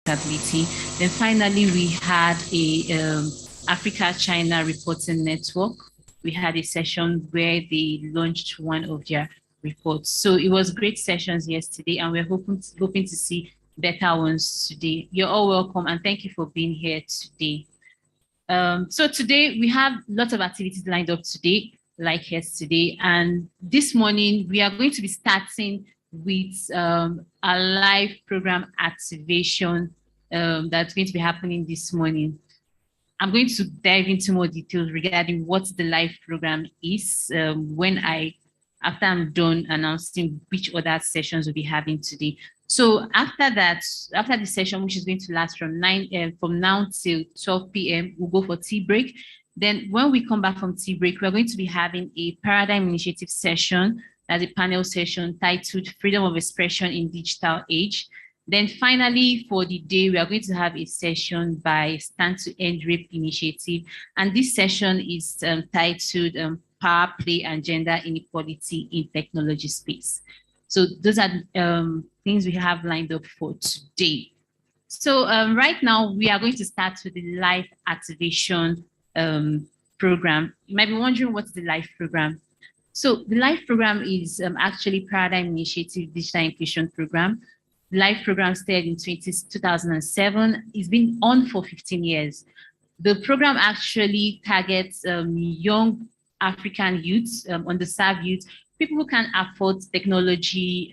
stability. Then finally, we had a Africa-China reporting network. We had a session where they launched one of their reports. So it was great sessions yesterday, and we're hoping to see better ones today. You're all welcome, and thank you for being here today. So today we have lots of activities lined up today, like yesterday. And this morning we are going to be starting with a live program activation that's going to be happening this morning. I'm going to dive into more details regarding what the live program is after I'm done announcing which other sessions we'll be having today. So after the session, which is going to last from now till 12 p.m., we'll go for tea break. Then when we come back from tea break, we're going to be having a paradigm initiative session, that's a panel session titled Freedom of Expression in Digital Age. Then finally, for the day, we are going to have a session by Stand to End Rape Initiative. And this session is titled Power Play and Gender Inequality in Technology Space. So those are things we have lined up for today. So right now, we are going to start with the live activation program. You might be wondering what's the live program. So the live program is actually Paradigm Initiative Digital Inclusion Program. The live program started in 2007. It's been on for 15 years. The program actually targets young African youths, underserved youths, people who can afford technology.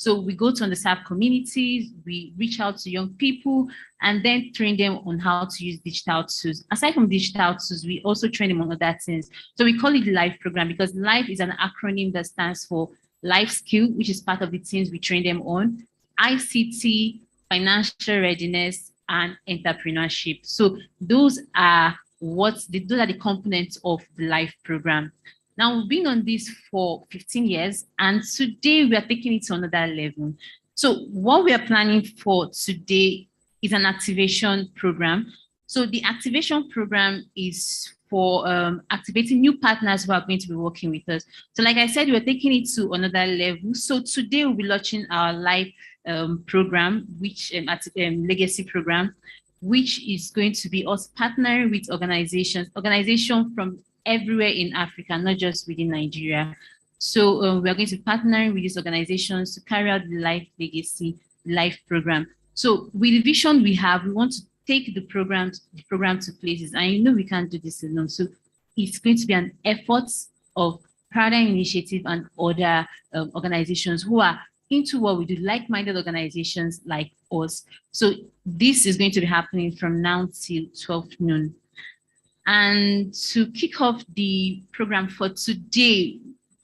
So we go to underserved communities, we reach out to young people, and then train them on how to use digital tools. Aside from digital tools, we also train them on other things. So we call it the LIFE program because LIFE is an acronym that stands for life skill, which is part of the things we train them on, ICT, financial readiness, and entrepreneurship. So those are the components of the LIFE program. Now, we've been on this for 15 years, and today we are taking it to another level. So what we are planning for today is an activation program. So the activation program is for activating new partners who are going to be working with us. So like I said, we're taking it to another level. So today we'll be launching our live program, which legacy program, which is going to be us partnering with organizations from everywhere in Africa, not just within Nigeria. So we are going to partner with these organizations to carry out the Life Legacy Life program. So with the vision we have, we want to take the program to places, and we can't do this alone. So it's going to be an effort of Paradigm Initiative and other organizations who are into what we do, like-minded organizations like us. So this is going to be happening from now till 12 noon. And to kick off the program for today,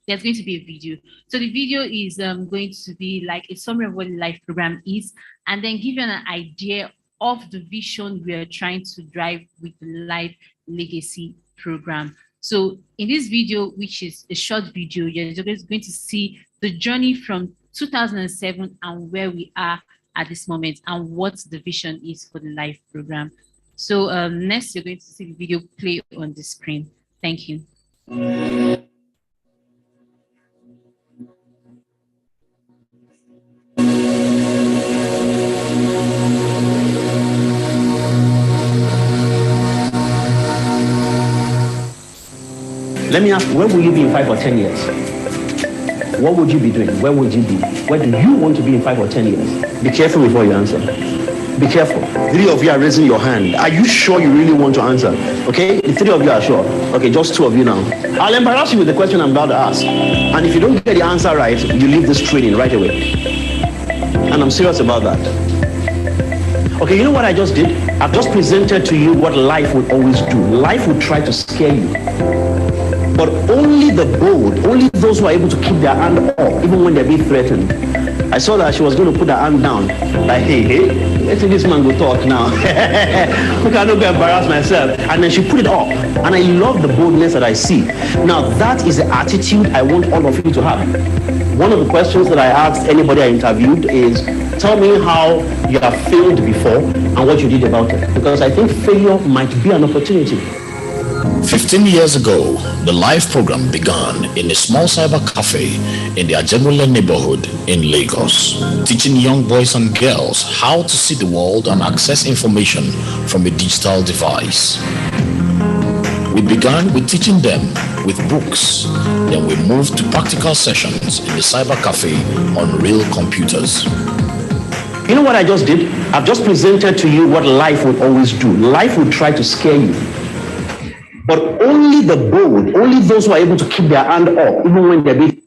there's going to be a video. So the video is going to be like a summary of what the live program is, and then give you an idea of the vision we are trying to drive with the Life Legacy program. So in this video, which is a short video, you're just going to see the journey from 2007 and where we are at this moment and what the vision is for the Life program. So next, you're going to see the video play on the screen. Thank you. Let me ask, where will you be in 5 or 10 years? What would you be doing? Where would you be? Where do you want to be in 5 or 10 years? Be careful before you answer. Be careful. 3 of you are raising your hand. Are you sure you really want to answer? Okay, the 3 of you are sure. Okay, just 2 of you now. I'll embarrass you with the question I'm about to ask. And if you don't get the answer right, you leave this training right away. And I'm serious about that. Okay, you know what I just did? I've just presented to you what life would always do. Life would try to scare you. But only the bold, only those who are able to keep their hand up, even when they're being threatened. I saw that she was going to put her hand down. Like, hey, let's see this man go talk now. Look, I'm not going to embarrass myself. And then she put it up. And I love the boldness that I see. Now, that is the attitude I want all of you to have. One of the questions that I asked anybody I interviewed is, tell me how you have failed before and what you did about it. Because I think failure might be an opportunity. 15 years ago, the live program began in a small cyber cafe in the Ajegule neighborhood in Lagos, teaching young boys and girls how to see the world and access information from a digital device. We began with teaching them with books, then we moved to practical sessions in the cyber cafe on real computers. You know what I just did? I've just presented to you what life will always do. Life will try to scare you. But only the bold, only those who are able to keep their hand up, even when they're being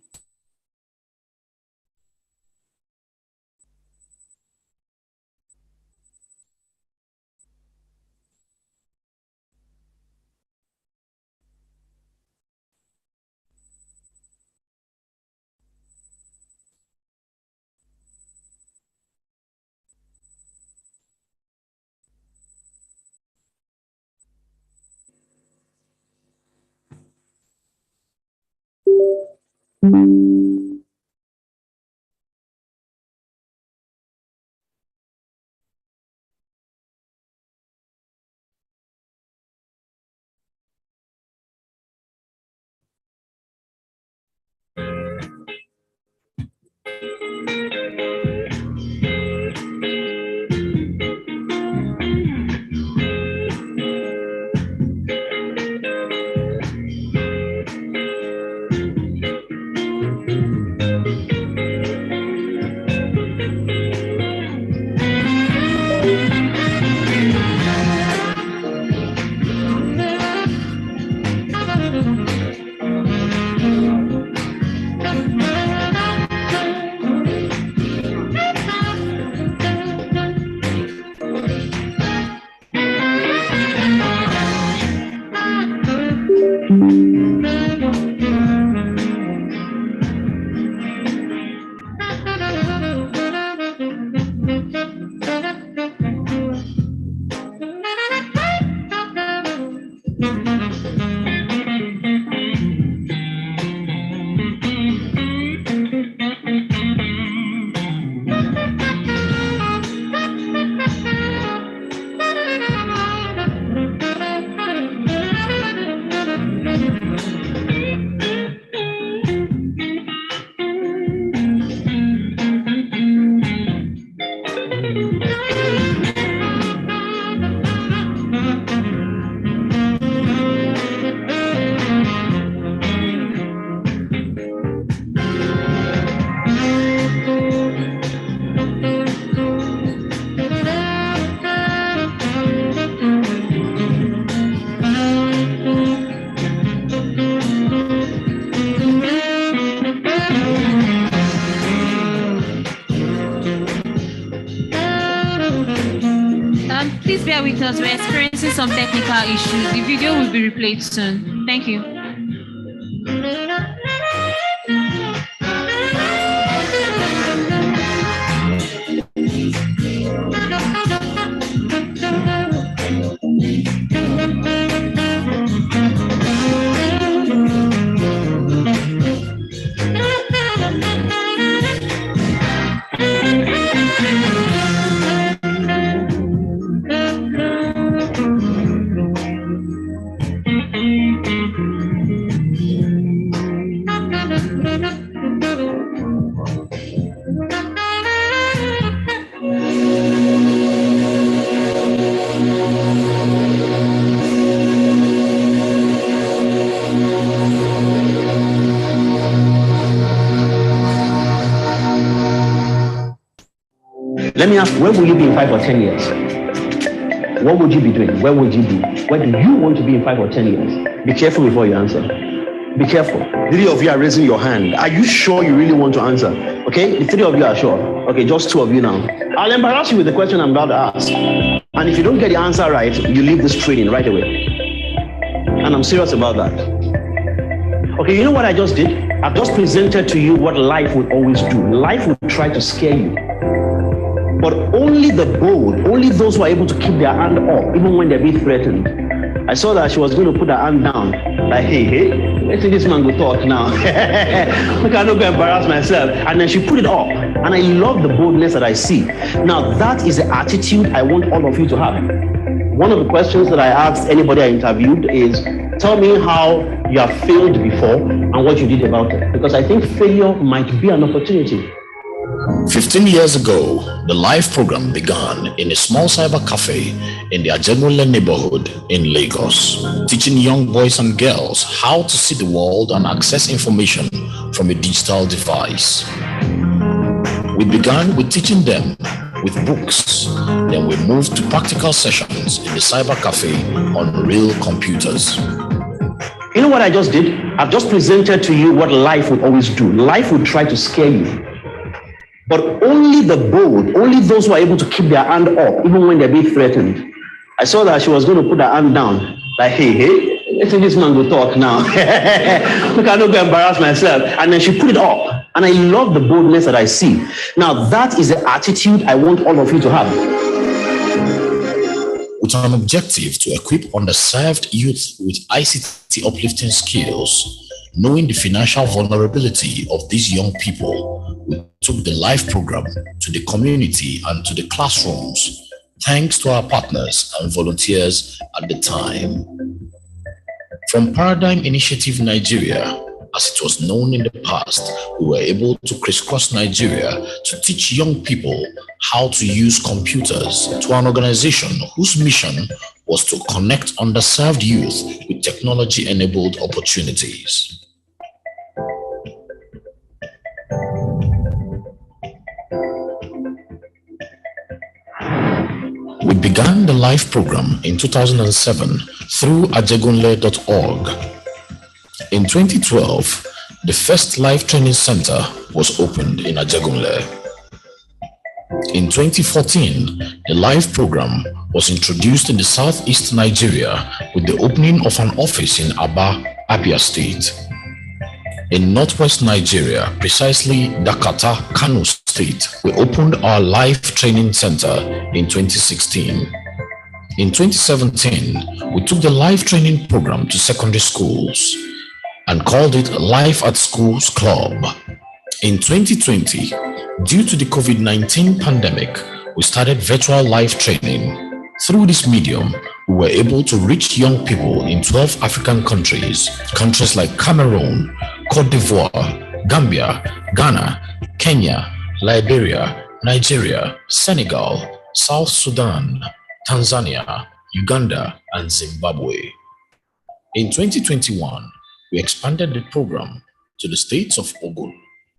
Please bear with us. We're experiencing some technical issues. The video will be replayed soon. Thank you. Let me ask, where will you be in 5 or 10 years? What would you be doing? Where would you be? Where do you want to be in 5 or 10 years? Be careful before you answer. Be careful. 3 of you are raising your hand. Are you sure you really want to answer? Okay, the 3 of you are sure. Okay, just 2 of you now. I'll embarrass you with the question I'm about to ask. And if you don't get the answer right, you leave this training right away. And I'm serious about that. Okay, you know what I just did? I've just presented to you what life will always do. Life will try to scare you. But only the bold, only those who are able to keep their hand up, even when they're being threatened. I saw that she was going to put her hand down. Like, hey, let's see this man go talk now. I cannot go embarrass myself. And then she put it up. And I love the boldness that I see. Now, that is the attitude I want all of you to have. One of the questions that I asked anybody I interviewed is, Tell me how you have failed before and what you did about it. Because I think failure might be an opportunity. 15 years ago, the live program began in a small cyber cafe in the Ajegule neighborhood in Lagos, teaching young boys and girls how to see the world and access information from a digital device. We began with teaching them with books. Then we moved to practical sessions in the cyber cafe on real computers. You know what I just did? I've just presented to you what life would always do. Life would try to scare you. But only the bold, only those who are able to keep their hand up, even when they're being threatened. I saw that she was going to put her hand down. Like, hey, let's see this man go talk now. Look, I don't go embarrass myself. And then she put it up. And I love the boldness that I see. Now, that is the attitude I want all of you to have. With an objective to equip underserved youth with ICT uplifting skills, knowing the financial vulnerability of these young people, we took the live program to the community and to the classrooms, thanks to our partners and volunteers at the time. From Paradigm Initiative Nigeria, as it was known in the past, we were able to crisscross Nigeria to teach young people how to use computers, to an organization whose mission was to connect underserved youth with technology-enabled opportunities. We began the live program in 2007 through ajegunle.org. In 2012, the first live training center was opened in Ajegunle. In 2014, the live program was introduced in the southeast Nigeria with the opening of an office in Aba, Abia State. In northwest Nigeria, precisely Dakata, Kano State, we opened our live training center in 2016. In 2017, we took the live training program to secondary schools and called it Life at Schools Club. In 2020, due to the COVID-19 pandemic, we started virtual live training. Through this medium, we were able to reach young people in 12 African countries like Cameroon, Cote d'Ivoire, Gambia, Ghana, Kenya, Liberia, Nigeria, Senegal, South Sudan, Tanzania, Uganda, and Zimbabwe. In 2021, we expanded the program to the states of Ogun,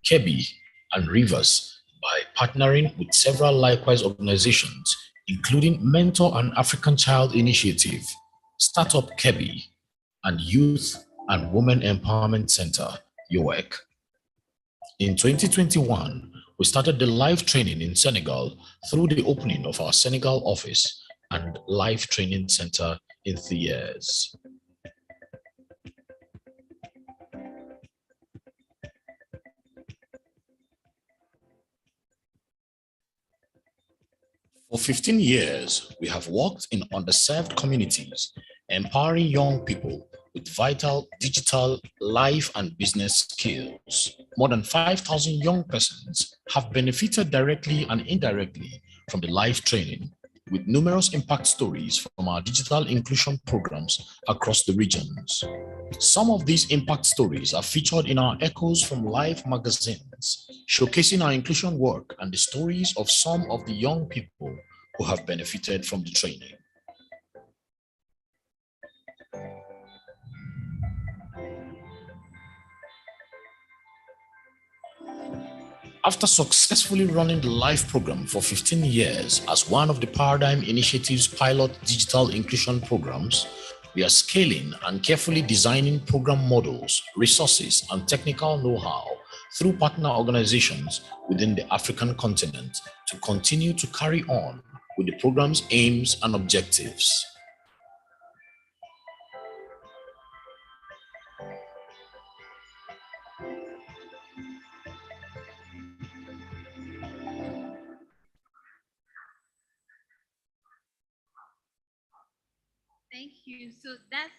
Kebbi, and Rivers by partnering with several likewise organizations, including Mentor and African Child Initiative, Startup Kebbi, and Youth and Women Empowerment Center, UWEC. In 2021, we started the live training in Senegal through the opening of our Senegal office and live training center in Thiers. For 15 years, we have worked in underserved communities, empowering young people with vital digital life and business skills. More than 5,000 young persons have benefited directly and indirectly from the live training, with numerous impact stories from our digital inclusion programs across the regions. Some of these impact stories are featured in our Echoes from Life magazines, showcasing our inclusion work and the stories of some of the young people who have benefited from the training. After successfully running the live program for 15 years as one of the Paradigm Initiative's pilot digital inclusion programs, we are scaling and carefully designing program models, resources, and technical know-how through partner organizations within the African continent to continue to carry on with the program's aims and objectives. Thank you. So that's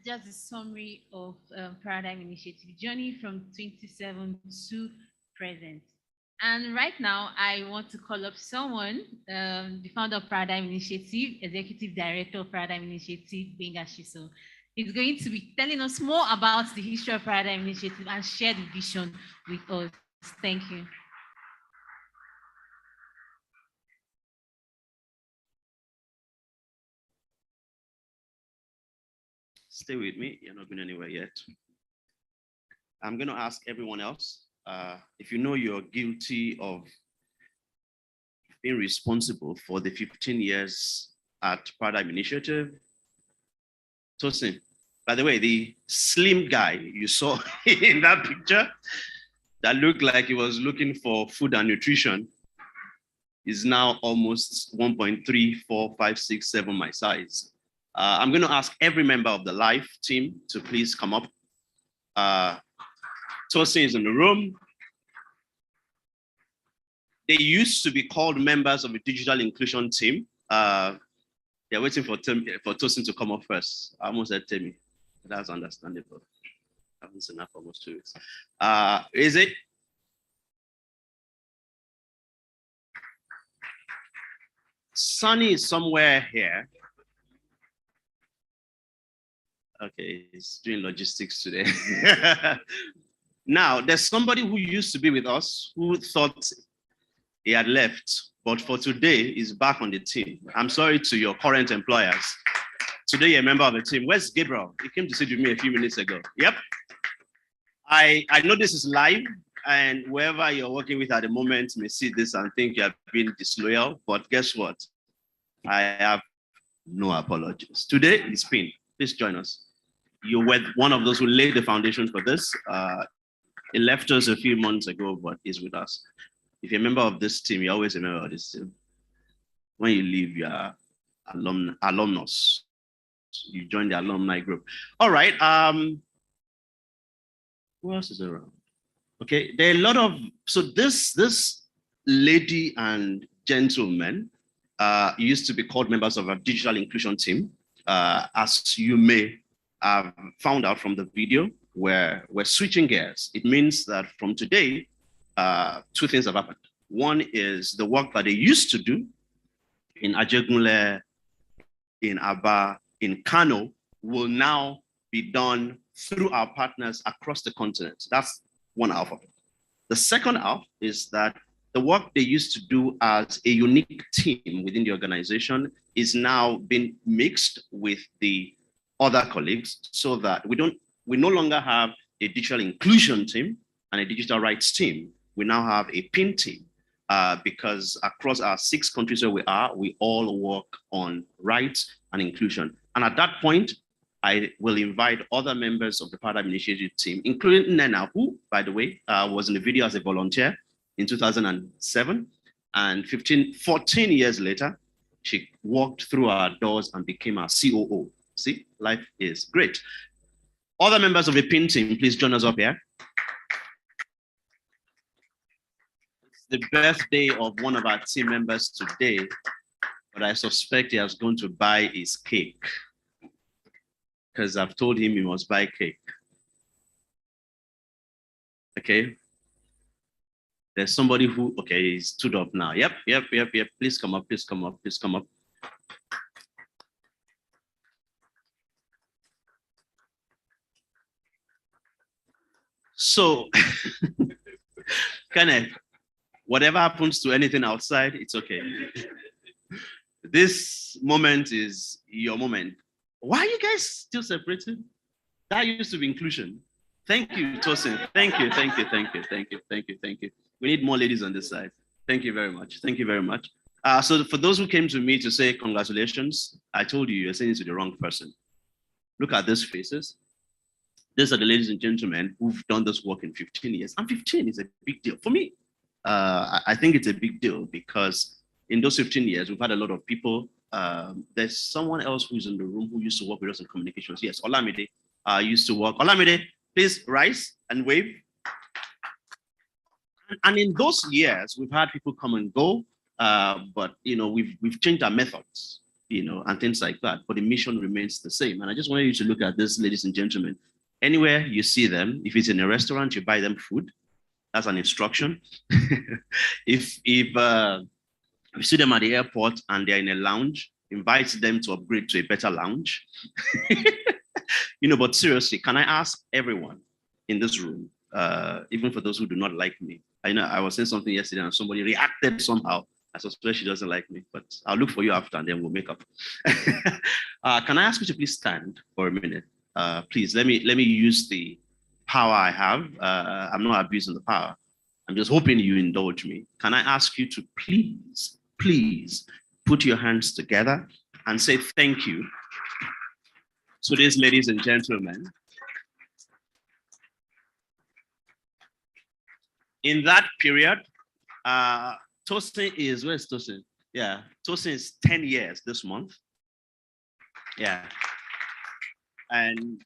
just a summary of Paradigm Initiative journey from 27 to present. And right now, I want to call up someone, the founder of Paradigm Initiative, Executive Director of Paradigm Initiative, Benga Shiso. He's going to be telling us more about the history of Paradigm Initiative and share the vision with us. Thank you. Stay with me. You're not going anywhere yet. I'm going to ask everyone else, if you know you're guilty of being responsible for the 15 years at Paradigm Initiative. Tosin, by the way, the slim guy you saw in that picture that looked like he was looking for food and nutrition is now almost 1.3456 my size. I'm going to ask every member of the live team to please come up. Tosin is in the room. They used to be called members of a digital inclusion team. They're waiting for Tosin to come up first. I almost said Timmy. That's understandable. I haven't seen that for almost 2 weeks. Is it? Sunny is somewhere here. Okay, he's doing logistics today. Now, there's somebody who used to be with us who thought he had left, but for today, he's back on the team. I'm sorry to your current employers. Today, you're a member of the team. Where's Gabriel? He came to sit with me a few minutes ago. Yep. I know this is live, and whoever you're working with at the moment may see this and think you have been disloyal, but guess what? I have no apologies. Today is Pin. Please join us. You were one of those who laid the foundation for this. He left us a few months ago, but he's with us. If you're a member of this team, you're always a member of this team. When you leave, you're alumnus. You join the alumni group. All right. Who else is around? Okay, there are a lot of, so this lady and gentleman used to be called members of a digital inclusion team. As you may have found out from the video, where we're switching gears. It means that from today, two things have happened. One is the work that they used to do in Ajegunle, in Aba, in Kano, will now be done through our partners across the continent. That's one half of it. The second half is that the work they used to do as a unique team within the organization is now being mixed with the other colleagues so that we no longer have a digital inclusion team and a digital rights team. We now have a PIN team because across our 6 countries where we are, we all work on rights and inclusion. And at that point, I will invite other members of the Paradigm Initiative team, including Nena, who, by the way, was in the video as a volunteer in 2007. And 14 years later, she walked through our doors and became our COO. See, life is great. Other members of the PIN team, please join us up here. It's the birthday of one of our team members today, but I suspect he has gone to buy his cake because I've told him he must buy cake. Okay. There's somebody who, okay, he stood up now. Yep. Please come up, please come up, please come up. So, Kenneth, whatever happens to anything outside, it's okay. This moment is your moment. Why are you guys still separated? That used to be inclusion. Thank you, Tosin. Thank you. We need more ladies on this side. Thank you very much. Thank you very much. So for those who came to me to say congratulations, I told you you're saying it to the wrong person. Look at these faces. These are the ladies and gentlemen who've done this work in 15 years. And 15 is a big deal for me. I think it's a big deal because in those 15 years, we've had a lot of people. There's someone else who's in the room who used to work with us in communications. Yes, Olamide used to work. Olamide, please rise and wave. And in those years, we've had people come and go, but we've changed our methods, and things like that. But the mission remains the same. And I just wanted you to look at this, ladies and gentlemen. Anywhere you see them, if it's in a restaurant, you buy them food. That's an instruction. If you see them at the airport and they're in a lounge, invite them to upgrade to a better lounge. But seriously, can I ask everyone in this room, even for those who do not like me? I know I was saying something yesterday and somebody reacted somehow. I suspect she doesn't like me, but I'll look for you after and then we'll make up. Can I ask you to please stand for a minute? Please, let me use the power I have. I'm not abusing the power. I'm just hoping you indulge me. Can I ask you to please put your hands together and say thank you to these ladies and gentlemen. In that period, Tosin is, where's Tosin? Yeah, Tosin is 10 years this month. Yeah. And,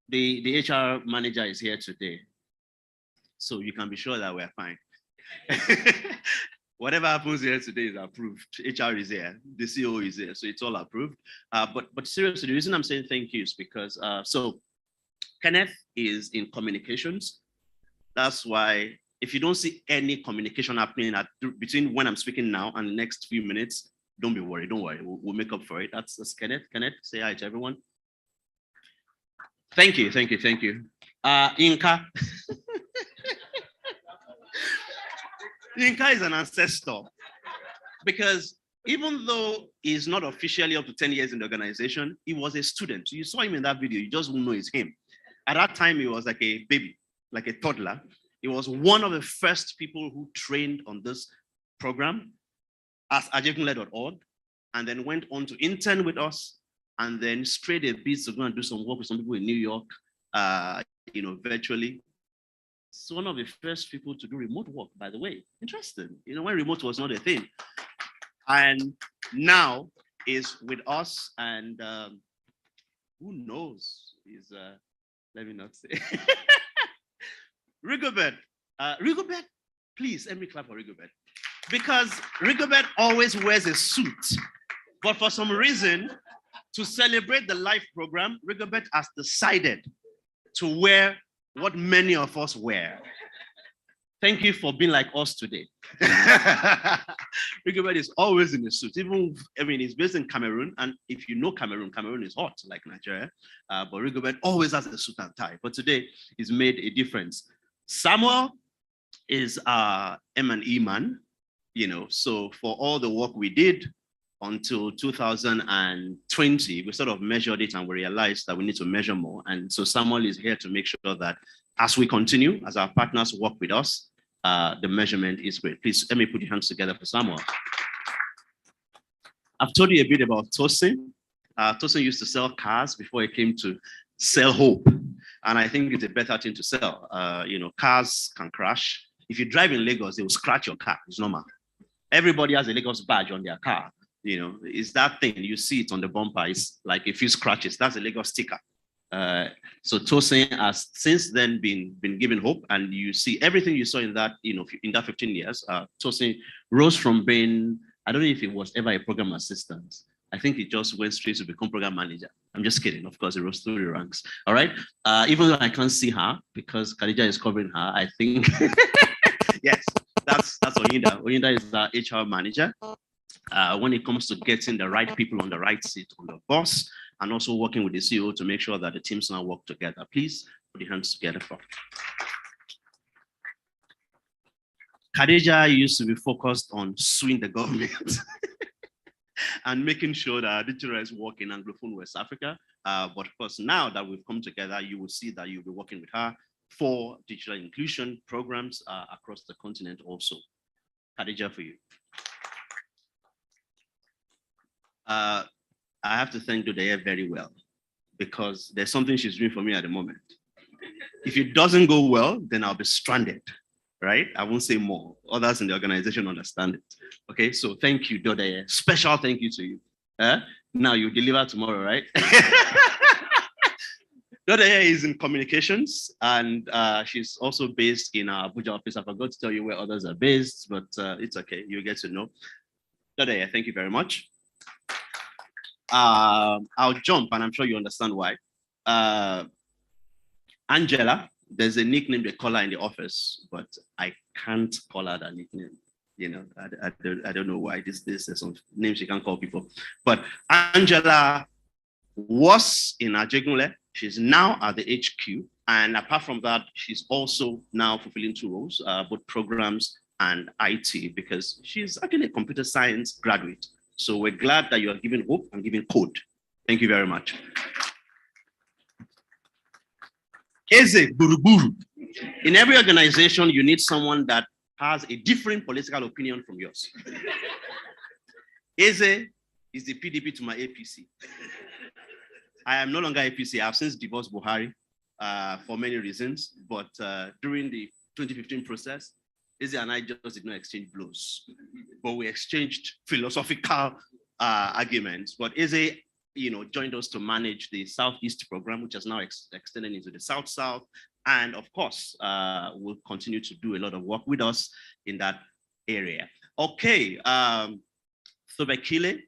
the HR manager is here today. So you can be sure that we're fine. Whatever happens here today is approved. HR is here, the CEO is here, so it's all approved. But seriously, the reason I'm saying thank you is because, so Kenneth is in communications. That's why if you don't see any communication happening between when I'm speaking now and the next few minutes, don't be worried, don't worry, we'll make up for it. That's Kenneth. Kenneth, say hi to everyone. Thank you. Inka. Inka is an ancestor because even though he's not officially up to 10 years in the organization, he was a student. You saw him in that video, you just won't know it's him. At that time, he was like a baby, like a toddler. He was one of the first people who trained on this program as ajegunle.org, and then went on to intern with us, and then straight a bit to go and do some work with some people in New York, virtually. It's one of the first people to do remote work, by the way. Interesting. When remote was not a thing. And now is with us, and who knows? Let me not say. Rigobert. Rigobert, please, let me clap for Rigobert. Because Rigobert always wears a suit. But for some reason, to celebrate the life program, Rigobert has decided to wear what many of us wear. Thank you for being like us today. Rigobert is always in a suit. He's based in Cameroon, and if you know Cameroon is hot like Nigeria, but Rigobert always has a suit and tie. But today, he's made a difference. Samuel is M&E man, so for all the work we did until 2020, we sort of measured it and we realized that we need to measure more. And so Samuel is here to make sure that as we continue, as our partners work with us, the measurement is great. Please let me put your hands together for Samuel. I've told you a bit about Tosin. Tosin used to sell cars before he came to sell hope. And I think it's a better thing to sell. Cars can crash. If you drive in Lagos, they will scratch your car. It's normal. Everybody has a Lagos badge on their car. It's that thing. You see it on the bumper. It's like a few scratches. That's a Lagos sticker. So Tosin has since then been given hope, and you see everything you saw in that, in that 15 years. Tosin rose from being, I don't know if it was ever a program assistant. I think he just went straight to become program manager. I'm just kidding. Of course, he rose through the ranks. All right. Even though I can't see her because Khadija is covering her, I think yes, that's Oyinda. Oyinda is our HR manager. When it comes to getting the right people on the right seat on the bus, and also working with the CEO to make sure that the teams now work together. Please put your hands together for. Khadija used to be focused on suing the government and making sure that digital is working in Anglophone West Africa. But of course, now that we've come together, you will see that you'll be working with her for digital inclusion programs across the continent also. Khadija, for you. I have to thank Dodea very well because there's something she's doing for me at the moment. If it doesn't go well, then I'll be stranded, right? I won't say more. Others in the organization understand it. Okay, so thank you, Dodea. Special thank you to you. Now you deliver tomorrow, right? Dodea is in communications, and she's also based in our Abuja office. I forgot to tell you where others are based, but it's okay. You get to know. Dodea, thank you very much. I'll jump, and I'm sure you understand why. Angela, there's a nickname they call her in the office, but I can't call her that nickname. You know, I don't know why there's some names you can't call people. But Angela was in Ajegunle. She's now at the HQ. And apart from that, she's also now fulfilling two roles, both programs and IT, because she's actually a computer science graduate. So we're glad that you are giving hope and giving code. Thank you very much. Eze Buruburu. In every organization, you need someone that has a different political opinion from yours. Eze is the PDP to my APC. I am no longer APC. I've since divorced Buhari for many reasons, but during the 2015 process, Eze and I just did not exchange blows, but we exchanged philosophical arguments. But Eze, joined us to manage the Southeast program, which has now extended into the South-South. And of course, will continue to do a lot of work with us in that area. Okay, Thobekile,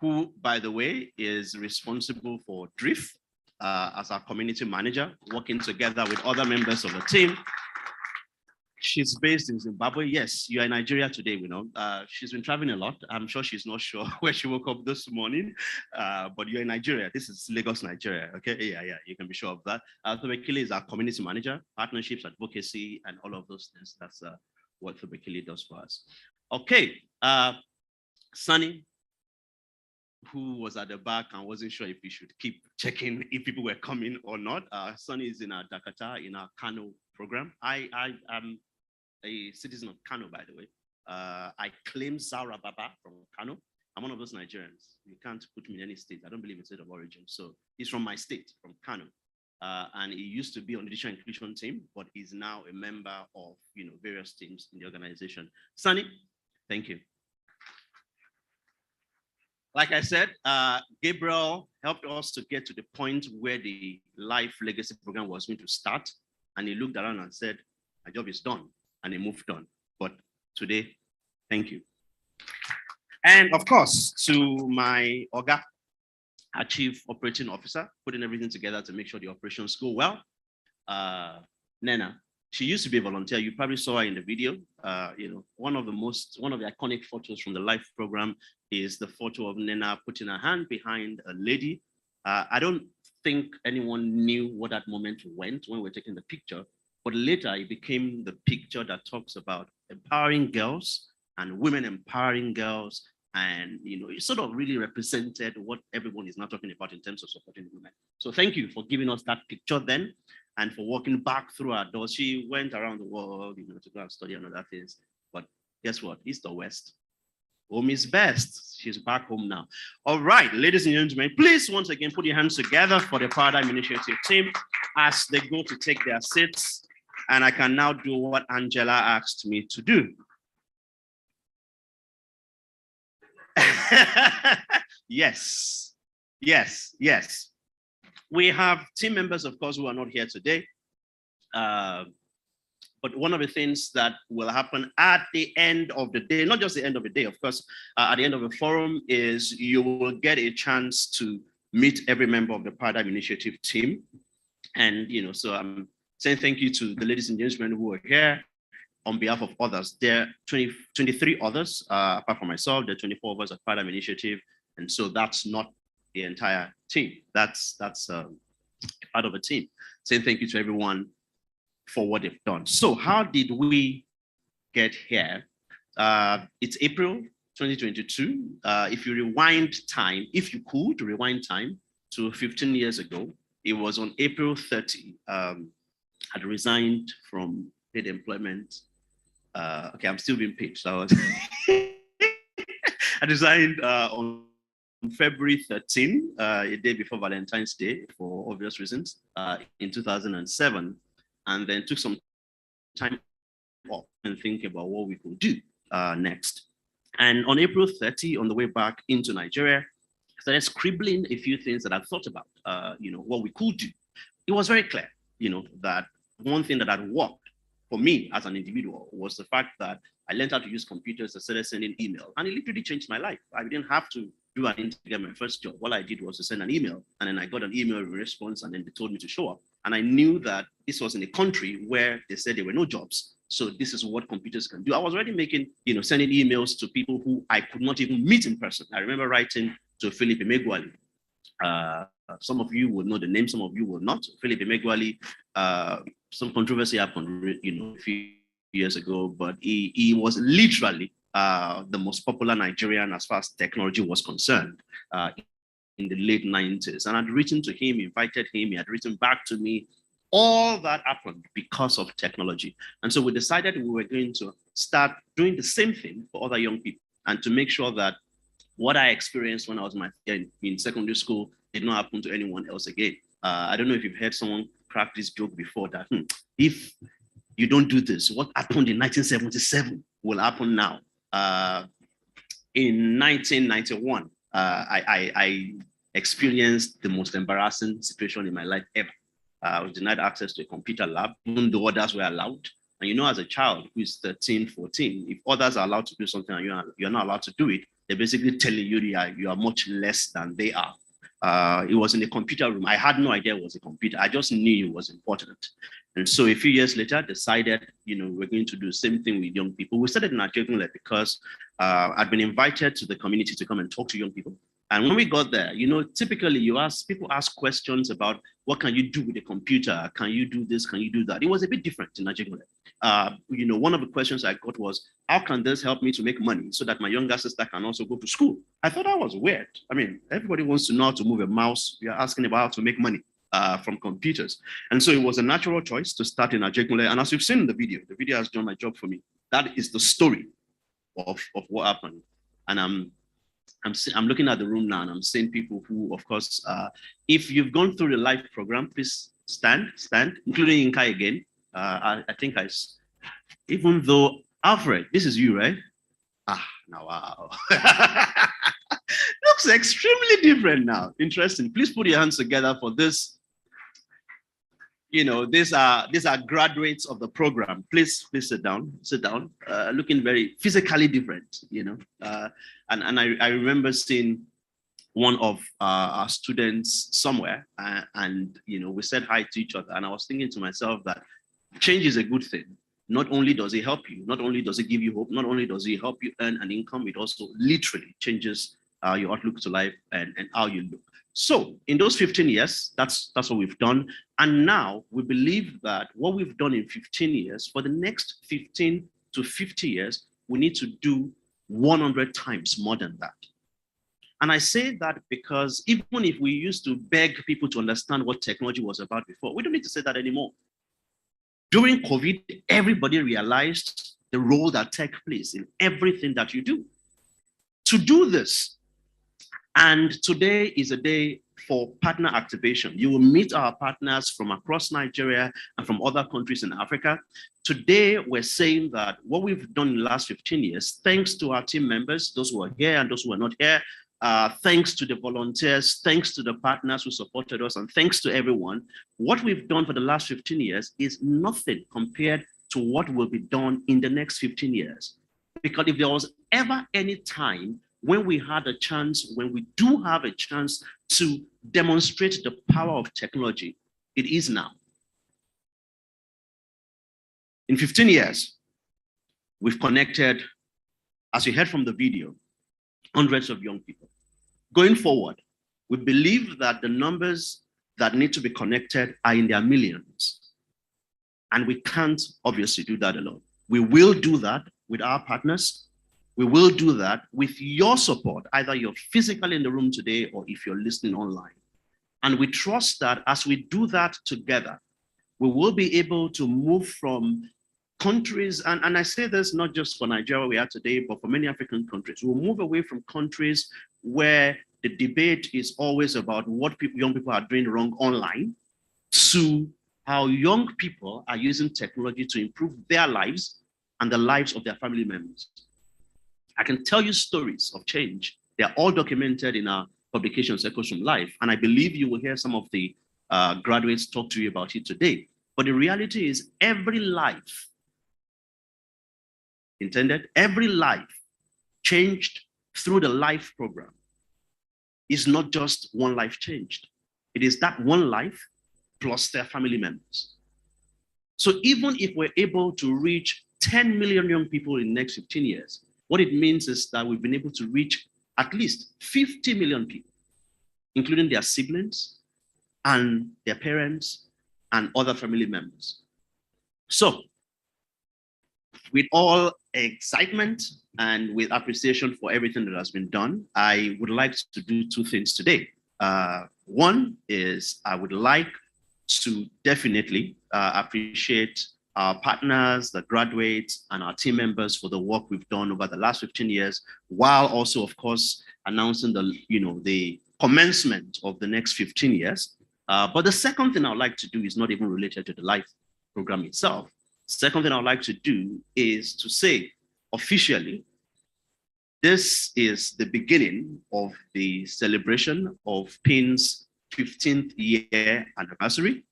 who, by the way, is responsible for DRIF as our community manager, working together with other members of the team. She's based in Zimbabwe. Yes, you are in Nigeria today, we know. She's been traveling a lot. I'm sure she's not sure where she woke up this morning, but you're in Nigeria. This is Lagos, Nigeria, okay? Yeah, you can be sure of that. Thobekile is our community manager, partnerships, advocacy, and all of those things. That's what Thobekile does for us. Okay, Sunny, who was at the back and wasn't sure if we should keep checking if people were coming or not. Sunny is in our Dakata, in our Kano program. I am a citizen of Kano, by the way. I claim Zara Baba from Kano. I'm one of those Nigerians. You can't put me in any state. I don't believe in state of origin. So he's from my state, from Kano. And he used to be on the digital inclusion team, but he's now a member of various teams in the organization. Sunny, thank you. Like I said, Gabriel helped us to get to the point where the Life Legacy program was going to start. And he looked around and said, my job is done. And he moved on. But today, thank you. And of course, to my Oga, our Chief Operating Officer, putting everything together to make sure the operations go well. Nena, she used to be a volunteer. You probably saw her in the video. One of the iconic photos from the Life program is the photo of Nena putting her hand behind a lady. I don't think anyone knew what that moment went when we were taking the picture, but later it became the picture that talks about empowering girls and women empowering girls. And it sort of really represented what everyone is now talking about in terms of supporting women. So thank you for giving us that picture then, and for walking back through our doors. She went around the world, to go and study and other things. But guess what? East or West? Home is best. She's back home now. All right, ladies and gentlemen, please once again put your hands together for the Paradigm Initiative team as they go to take their seats. And I can now do what Angela asked me to do. Yes. We have team members, of course, who are not here today. But one of the things that will happen at the end of the day, not just the end of the day, of course, at the end of the forum, is you will get a chance to meet every member of the Paradigm Initiative team. And, so I'm saying thank you to the ladies and gentlemen who are here on behalf of others. There are 23 others, apart from myself. There are 24 of us at Paradigm Initiative. And so that's not the entire team. That's part of a team. Saying thank you to everyone for what they've done. So how did we get here? It's April 2022. If you rewind time, if you could rewind time to 15 years ago, it was on April 30. I'd resigned from paid employment. Okay, I'm still being paid. So I resigned on February 13, a day before Valentine's Day, for obvious reasons, in 2007. And then took some time off and think about what we could do next. And on April 30, on the way back into Nigeria, I started scribbling a few things that I thought about, what we could do. It was very clear, that one thing that had worked for me as an individual was the fact that I learned how to use computers. I started sending email, and it literally changed my life. I didn't have to do an interview to get my first job. All I did was to send an email, and then I got an email response, and then they told me to show up. And I knew that this was in a country where they said there were no jobs. So this is what computers can do. I was already making, sending emails to people who I could not even meet in person. I remember writing to Philip Emeguali. Some of you will know the name, some of you will not. Philip Emeguali, some controversy happened, a few years ago, but he was literally the most popular Nigerian as far as technology was concerned in the late 90s. And I'd written to him, invited him, he had written back to me. All that happened because of technology. And so we decided we were going to start doing the same thing for other young people and to make sure that what I experienced when I was in secondary school did not happen to anyone else again. I don't know if you've heard someone crack this joke before that if you don't do this, what happened in 1977 will happen now. In 1991, I experienced the most embarrassing situation in my life ever. I was denied access to a computer lab, even though others were allowed. And as a child who is 13, 14, if others are allowed to do something and you're not allowed to do it, they're basically telling you you are much less than they are. It was in a computer room. I had no idea it was a computer. I just knew it was important. And so a few years later, decided, we're going to do the same thing with young people. We started in Ajegunle because I'd been invited to the community to come and talk to young people. And when we got there, typically people ask questions about what can you do with a computer? Can you do this? Can you do that? It was a bit different in Ajegunle. One of the questions I got was, how can this help me to make money so that my younger sister can also go to school? I thought that was weird. I mean, everybody wants to know how to move a mouse. You're asking about how to make money from computers. And so it was a natural choice to start in Ajegunle. And as you've seen in the video has done my job for me. That is the story of what happened. And I'm looking at the room now and I'm seeing people who, of course, if you've gone through the live program, please stand, including Inkai again. I think even though, Alfred, this is you, right? Now, wow. Looks extremely different now. Interesting. Please put your hands together for this. These are graduates of the program. Please sit down. Looking very physically different, and I remember seeing one of our students somewhere and we said hi to each other. And I was thinking to myself that change is a good thing. Not only does it help you, not only does it give you hope, not only does it help you earn an income, it also literally changes your outlook to life and how you look. So in those 15 years, that's what we've done. And now we believe that what we've done in 15 years, for the next 15 to 50 years, we need to do 100 times more than that. And I say that because even if we used to beg people to understand what technology was about before, we don't need to say that anymore. During COVID, everybody realized the role that tech plays in everything that you do. To do this, and today is a day for partner activation. You will meet our partners from across Nigeria and from other countries in Africa. Today, we're saying that what we've done in the last 15 years, thanks to our team members, those who are here and those who are not here, thanks to the volunteers, thanks to the partners who supported us, and thanks to everyone, what we've done for the last 15 years is nothing compared to what will be done in the next 15 years. Because if there was ever any time when we had a chance, when we do have a chance to demonstrate the power of technology, it is now. In 15 years, we've connected, as you heard from the video, hundreds of young people. Going forward, we believe that the numbers that need to be connected are in their millions. And we can't obviously do that alone. We will do that with our partners. We will do that with your support, either you're physically in the room today or if you're listening online. And we trust that as we do that together, we will be able to move from countries, and I say this not just for Nigeria we are today, but for many African countries. We'll move away from countries where the debate is always about what young people are doing wrong online to how young people are using technology to improve their lives and the lives of their family members. I can tell you stories of change. They're all documented in our publications, Echoes from Life, and I believe you will hear some of the graduates talk to you about it today. But the reality is every life, every life changed through the Life program is not just one life changed. It is that one life plus their family members. So even if we're able to reach 10 million young people in the next 15 years, what it means is that we've been able to reach at least 50 million people, including their siblings and their parents and other family members. So with all excitement and with appreciation for everything that has been done, I would like to do two things today. One is I would like to definitely appreciate our partners, the graduates, and our team members for the work we've done over the last 15 years, while also, of course, announcing the commencement of the next 15 years. But the second thing I would like to do is not even related to the LIFE program itself. Second thing I would like to do is to say officially, this is the beginning of the celebration of PIN's 15th year anniversary.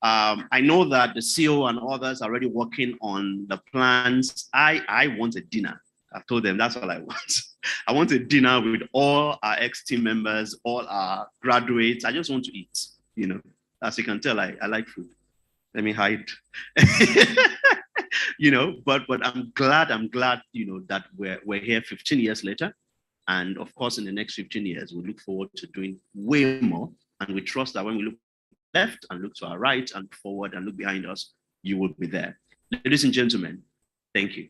I know that the CEO and others are already working on the plans. I want a dinner. I've told them that's all I want. I want a dinner with all our ex-team members, all our graduates. I just want to eat, As you can tell, I like food. Let me hide. But I'm glad, that we're here 15 years later. And of course, in the next 15 years, we look forward to doing way more. And we trust that when we look left and look to our right and forward and look behind us, you will be there. Ladies and gentlemen, thank you.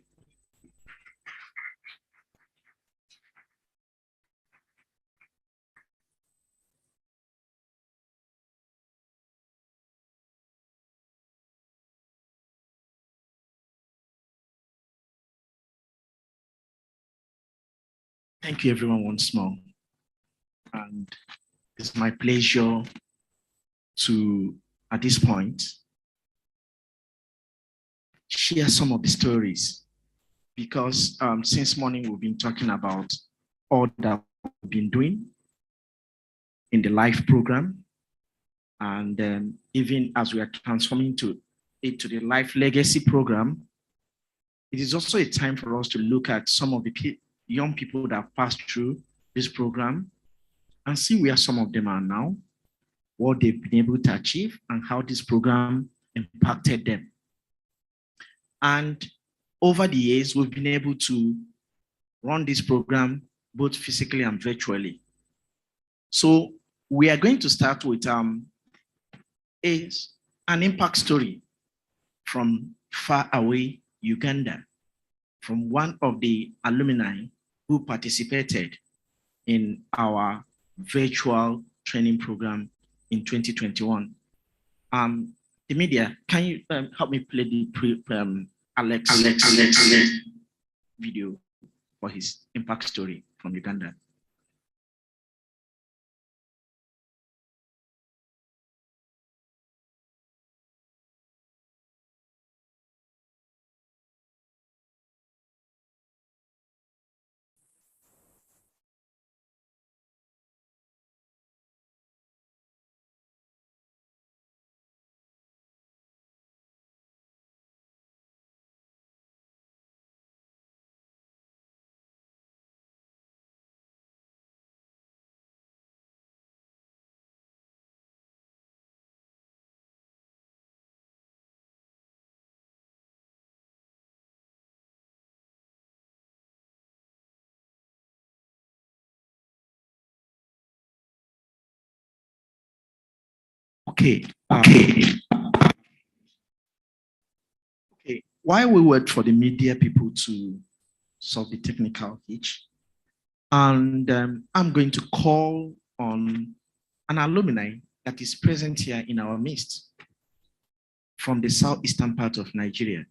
Thank you, everyone, once more. And it's my pleasure to, at this point, share some of the stories, because since morning we've been talking about all that we've been doing in the LIFE program, and even as we are transforming to the LIFE Legacy program, it is also a time for us to look at some of the young people that have passed through this program and see where some of them are now, what they've been able to achieve, and how this program impacted them. And over the years, we've been able to run this program both physically and virtually. So we are going to start with an impact story from far away Uganda, from one of the alumni who participated in our virtual training program in 2021. The media, can you help me play the Alex video for his impact story from Uganda? Okay. While we wait for the media people to solve the technical hitch, and I'm going to call on an alumni that is present here in our midst from the southeastern part of Nigeria,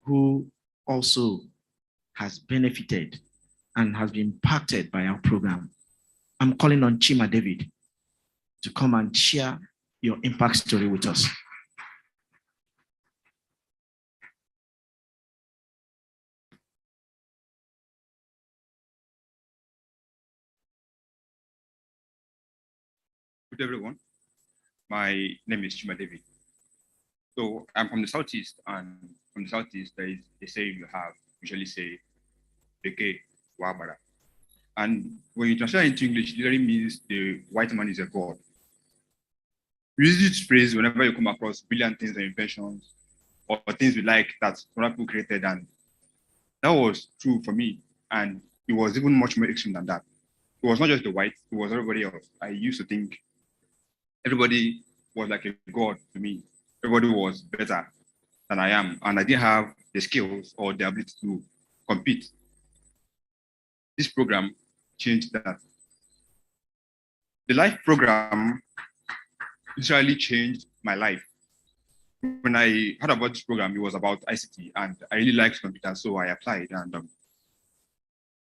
who also has benefited and has been impacted by our program. I'm calling on Chima David to come and share your impact story with us. Good everyone. My name is Chima David. So I'm from the Southeast, and from the Southeast, there is a saying you have, usually say, Beke Wabara. And when you translate into English, it literally means the white man is a god. We use this phrase whenever you come across brilliant things and inventions or things we like that other people created, and that was true for me. And it was even much more extreme than that. It was not just the whites, it was everybody else. I used to think everybody was like a god to me. Everybody was better than I am, and I didn't have the skills or the ability to compete. This program changed that. The life program literally changed my life. When I heard about this program, it was about ICT, and I really liked computers, so I applied. And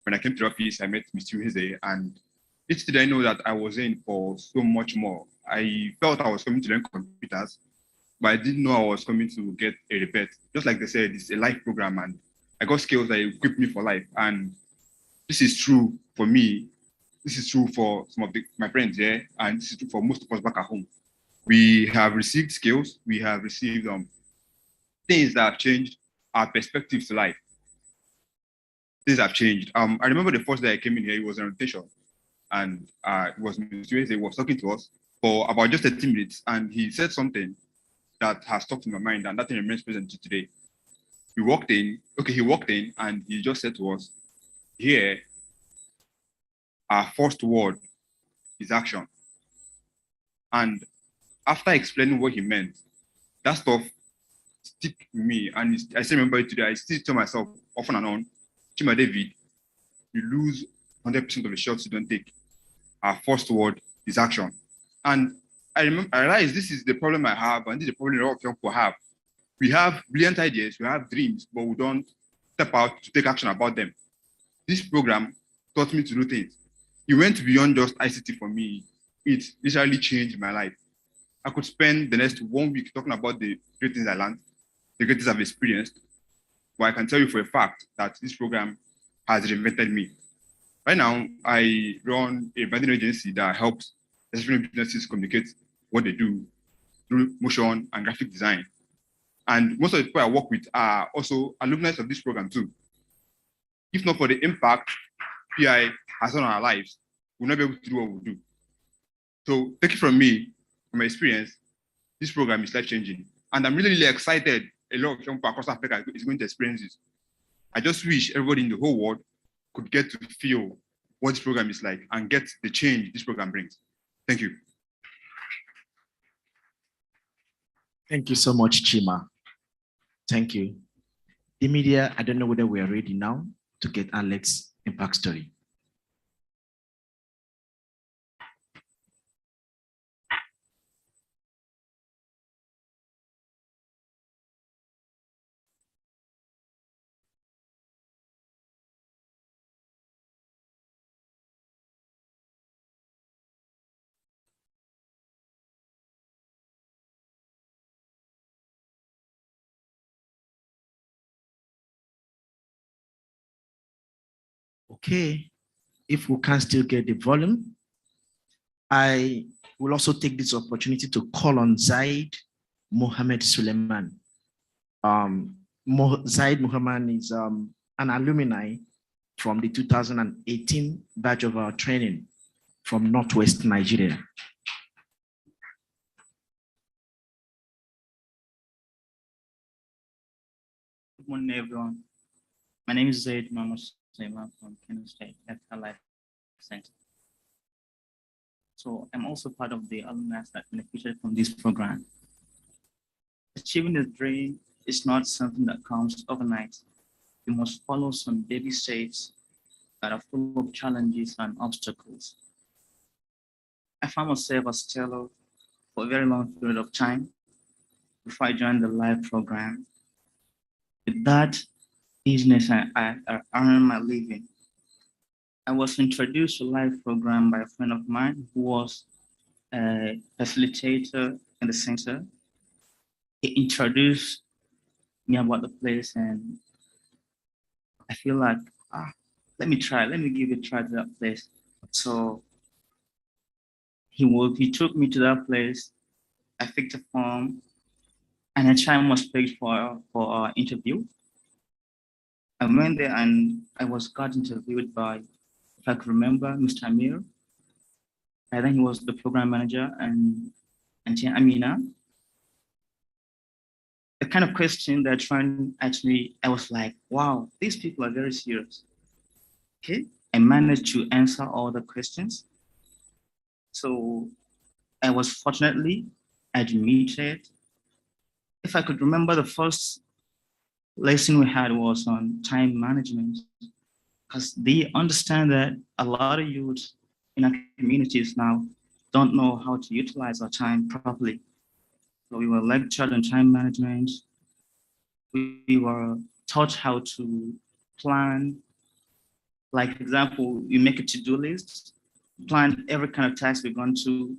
when I came to the office, I met Mr. Heze, and little did I know that I was in for so much more. I felt I was coming to learn computers, but I didn't know I was coming to get a rebate. Just like they said, it's a life program, and I got skills that equip me for life. And this is true for me. This is true for some of my friends here, and this is true for most of us back at home. We have received skills. We have received things that have changed our perspectives to life. Things have changed. I remember the first day I came in here, it was an orientation, and it was Mr. He was talking to us for about just 30 minutes, and he said something that has stuck in my mind, and that thing remains present to today. He walked in, and he just said to us, here, our first word is action. And after explaining what he meant, that stuff stick with me. And I still remember it today. I still tell myself often and on, Chima David, you lose 100% of the shots you don't take. Our first word is action. And I realized this is the problem I have, and this is the problem a lot of young people have. We have brilliant ideas, we have dreams, but we don't step out to take action about them. This program taught me to do things. It went beyond just ICT for me. It literally changed my life. I could spend the next 1 week talking about the great things I learned, the great things I've experienced, but I can tell you for a fact that this program has reinvented me. Right now, I run a branding agency that helps especially businesses communicate what they do through motion and graphic design. And most of the people I work with are also alumni of this program too. If not for the impact PI has on our lives, we'll not be able to do what we do. So take it from me, from my experience, this program is life-changing. And I'm really, really excited a lot of young people across Africa is going to experience this. I just wish everybody in the whole world could get to feel what this program is like and get the change this program brings. Thank you. Thank you so much, Chima. Thank you. The media, I don't know whether we are ready now to get Alex's impact story. Okay, if we can still get the volume, I will also take this opportunity to call on Zaid Mohammed Suleiman. Zaid Mohammed is an alumni from the 2018 batch of our training from Northwest Nigeria. Good morning, everyone. My name is Zaid Mohammed Suleiman from Kano State Ethical Life Center. So I'm also part of the alumni that benefited from this program. Achieving a dream is not something that comes overnight. You must follow some baby steps that are full of challenges and obstacles. I found myself as Taylor for a very long period of time before I joined the live program. With that business, I earned my living. I was introduced to live program by a friend of mine who was a facilitator in the center. He introduced me about the place, and I feel like, let me give it a try to that place. So he took me to that place. I picked a form, and a time was fixed for our interview. I went there and I got interviewed by, if I could remember, Mr. Amir. I think he was the program manager, and Auntie Amina. The kind of question they're trying, actually, I was like, wow, these people are very serious. Okay, I managed to answer all the questions. So I was fortunately admitted. If I could remember, the first lesson we had was on time management, because they understand that a lot of youth in our communities now don't know how to utilize our time properly. So we were lectured on time management. We were taught how to plan. Like, for example, you make a to-do list, plan every kind of task we're going to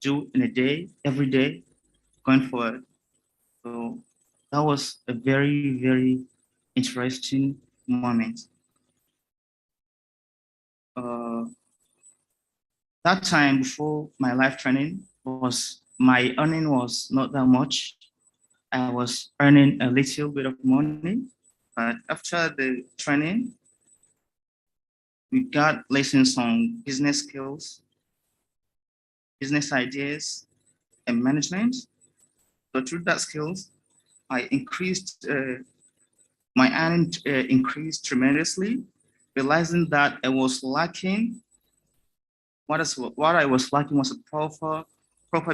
do in a day, every day, going forward. So that was a very, very interesting moment. Uh, that time before my life training my earning was not that much. I was earning a little bit of money, but after the training, we got lessons on business skills, business ideas, and management. So through that skills, I increased my earning increased tremendously, realizing that I was lacking. What I was lacking was a proper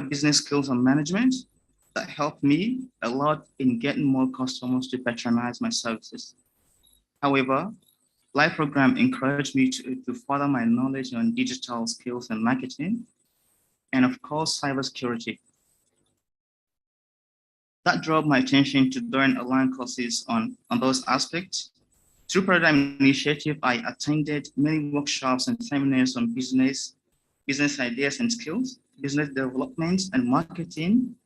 business skills and management that helped me a lot in getting more customers to patronize my services. However, Life program encouraged me to further my knowledge on digital skills and marketing, and of course, cybersecurity. That drove my attention to doing online courses on those aspects. Through Paradigm Initiative, I attended many workshops and seminars on business ideas and skills, business development and marketing,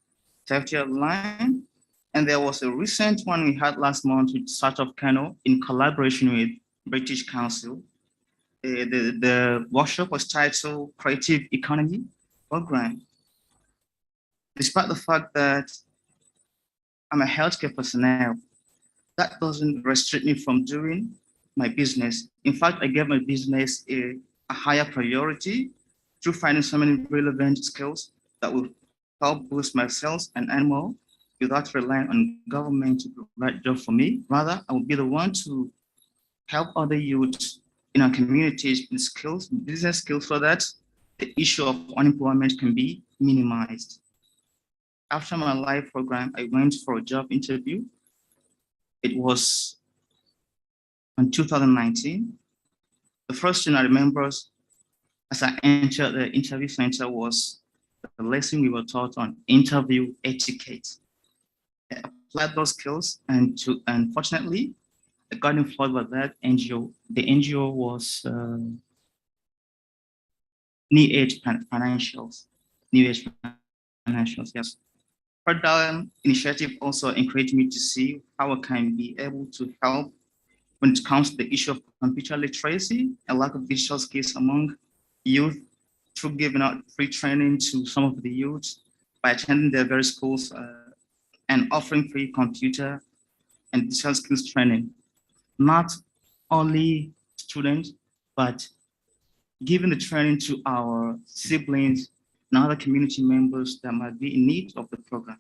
safety online. And there was a recent one we had last month with Start of Kano in collaboration with British Council. The workshop was titled Creative Economy Program. Despite the fact that I'm a healthcare personnel, that doesn't restrict me from doing my business. In fact, I gave my business a higher priority through finding so many relevant skills that will help boost my sales and earn more without relying on government to provide job for me. Rather, I will be the one to help other youths in our communities with skills, business skills, so that the issue of unemployment can be minimized. After my live program, I went for a job interview. It was in 2019. The first thing I remember as I entered the interview center was the lesson we were taught on interview etiquette. I applied those skills, and unfortunately, I got involved with that NGO. The NGO was New Age Financials. New Age Financials, yes. Paradigm Initiative also encouraged me to see how I can be able to help when it comes to the issue of computer literacy and lack of digital skills among youth through giving out free training to some of the youth by attending their various schools and offering free computer and digital skills training. Not only students, but giving the training to our siblings and other community members that might be in need of the program.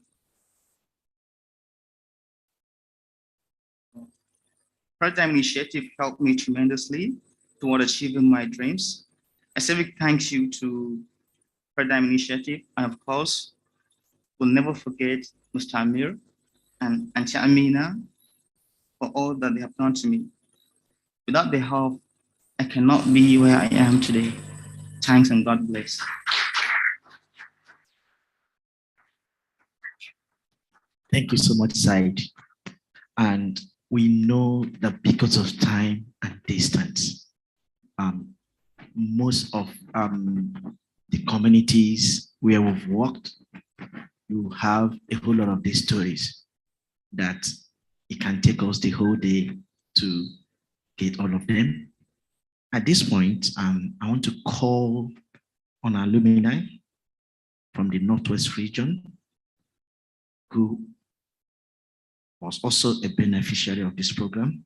Paradigm Initiative helped me tremendously toward achieving my dreams. A civic thank you to Paradigm Initiative, and of course, we'll never forget Mr. Amir and Auntie Amina for all that they have done to me. Without their help, I cannot be where I am today. Thanks and God bless. Thank you so much, Said. And we know that because of time and distance, most of the communities where we've worked, you have a whole lot of these stories that it can take us the whole day to get all of them. At this point, I want to call on our alumni from the Northwest region who was also a beneficiary of this program.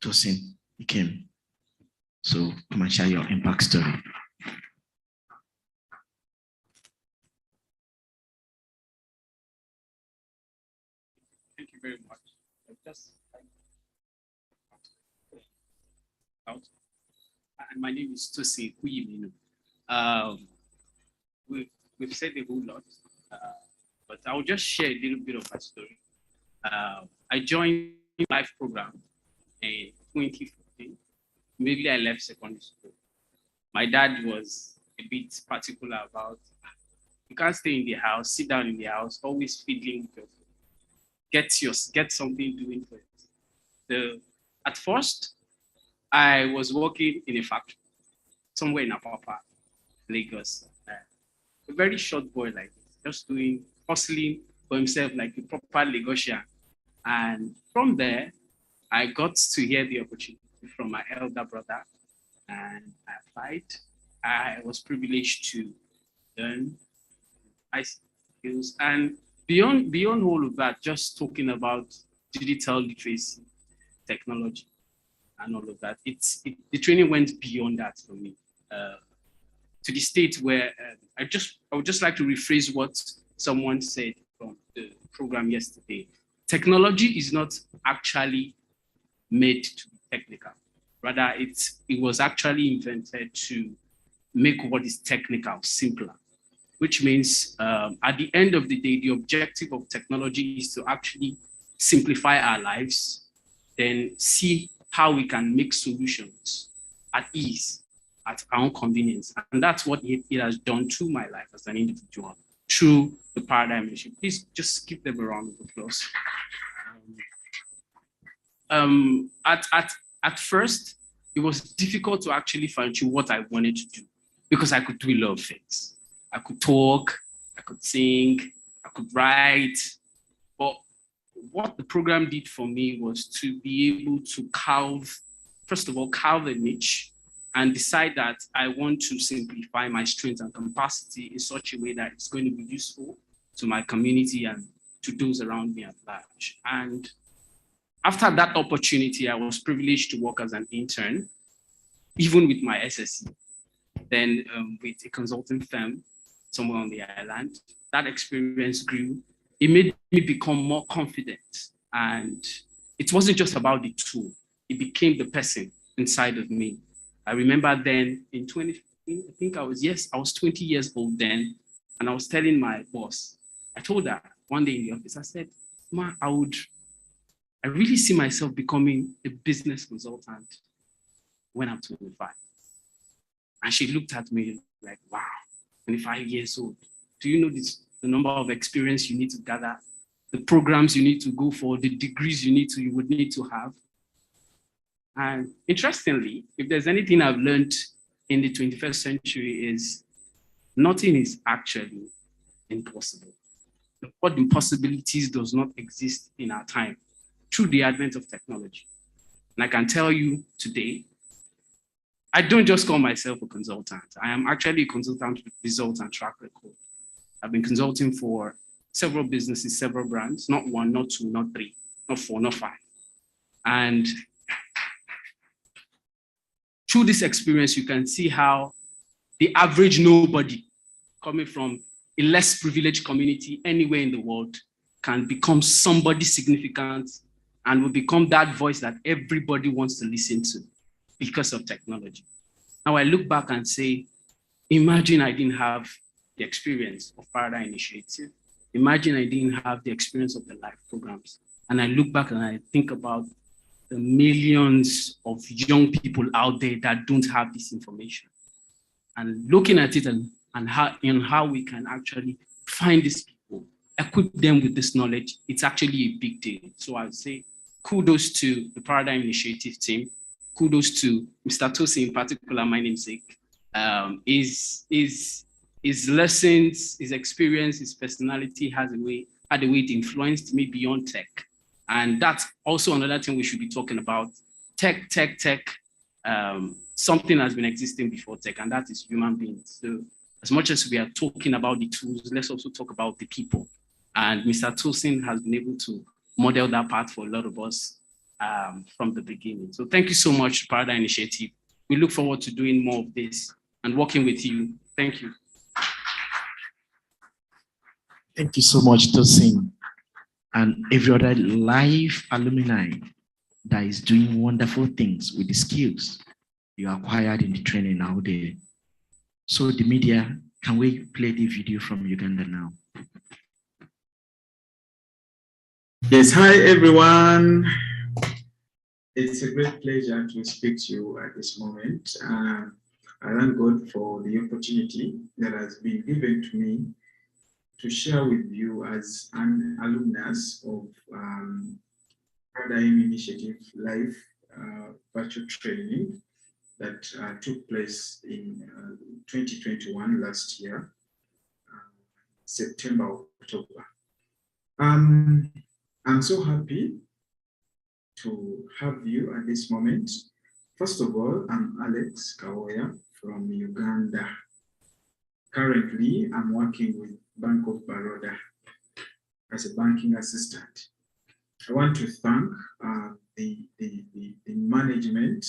Tosin, he came. So come and share your impact story. you very much. And my name is Tosin Kuyiminu. We've said a whole lot, but I'll just share a little bit of my story. I joined the life program in 2015. Maybe I left secondary school. My dad was a bit particular about, you can't stay in the house, sit down in the house, always fiddling with your food. Get something doing for it. So at first, I was working in a factory somewhere in Apapa, Lagos. A very short boy like this, just doing hustling for himself like a proper Lagosian. And from there, I got to hear the opportunity from my elder brother, and I applied. I was privileged to learn ICT skills, and beyond all of that, just talking about digital literacy, technology, and all of that. The training went beyond that for me, to the state where I would just like to rephrase what someone said from the program yesterday. Technology is not actually made to be technical. Rather, it was actually invented to make what is technical simpler, which means at the end of the day, the objective of technology is to actually simplify our lives, then see how we can make solutions at ease, at our own convenience. And that's what it has done to my life as an individual through the paradigm initiative. Please just give them a round of applause. At first, it was difficult to actually find out what I wanted to do because I could do a lot of things. I could talk, I could sing, I could write. But what the program did for me was to be able to first of all, carve a niche and decide that I want to simplify my strengths and capacity in such a way that it's going to be useful to my community and to those around me at large. And after that opportunity, I was privileged to work as an intern, even with my SSC, then with a consulting firm somewhere on the island. That experience grew. It made me become more confident. And it wasn't just about the tool. It became the person inside of me. I remember then in 2015, I think I was 20 years old then. And I was telling my boss, I told her one day in the office, I said, Ma, I really see myself becoming a business consultant when I'm 25. And she looked at me like, wow, 25 years old. Do you know the number of experience you need to gather, the programs you need to go for, the degrees you would need to have? And interestingly, if there's anything I've learned in the 21st century is nothing is actually impossible. The word impossibilities does not exist in our time through the advent of technology. And I can tell you today, I don't just call myself a consultant. I am actually a consultant with results and track record. I've been consulting for several businesses, several brands, not one, not two, not three, not four, not five. And through this experience, you can see how the average nobody coming from a less privileged community anywhere in the world can become somebody significant and will become that voice that everybody wants to listen to because of technology. Now I look back and say, imagine I didn't have the experience of Paradigm Initiative. Imagine I didn't have the experience of the life programs. And I look back and I think about the millions of young people out there that don't have this information. And looking at it and how we can actually find these people, equip them with this knowledge, it's actually a big deal. So I would say kudos to the Paradigm Initiative team. Kudos to Mr. Tosin in particular, my namesake. His lessons, his experience, his personality had a way it influenced me beyond tech. And that's also another thing we should be talking about. Tech. Something has been existing before tech, and that is human beings. So as much as we are talking about the tools, let's also talk about the people. And Mr. Tosin has been able to model that part for a lot of us from the beginning. So thank you so much, Paradigm Initiative. We look forward to doing more of this and working with you. Thank you. Thank you so much, Tosin. and every other live alumni that is doing wonderful things with the skills you acquired in the training out there. So the media, can we play the video from Uganda now? Yes, hi everyone. It's a great pleasure to speak to you at this moment. I thank God for the opportunity that has been given to me to share with you as an alumnus of Paradigm Initiative Life virtual training that took place in 2021 last year, September, October. I'm so happy to have you at this moment. First of all, I'm Alex Kawoya from Uganda. Currently, I'm working with Bank of Baroda as a banking assistant. I want to thank the management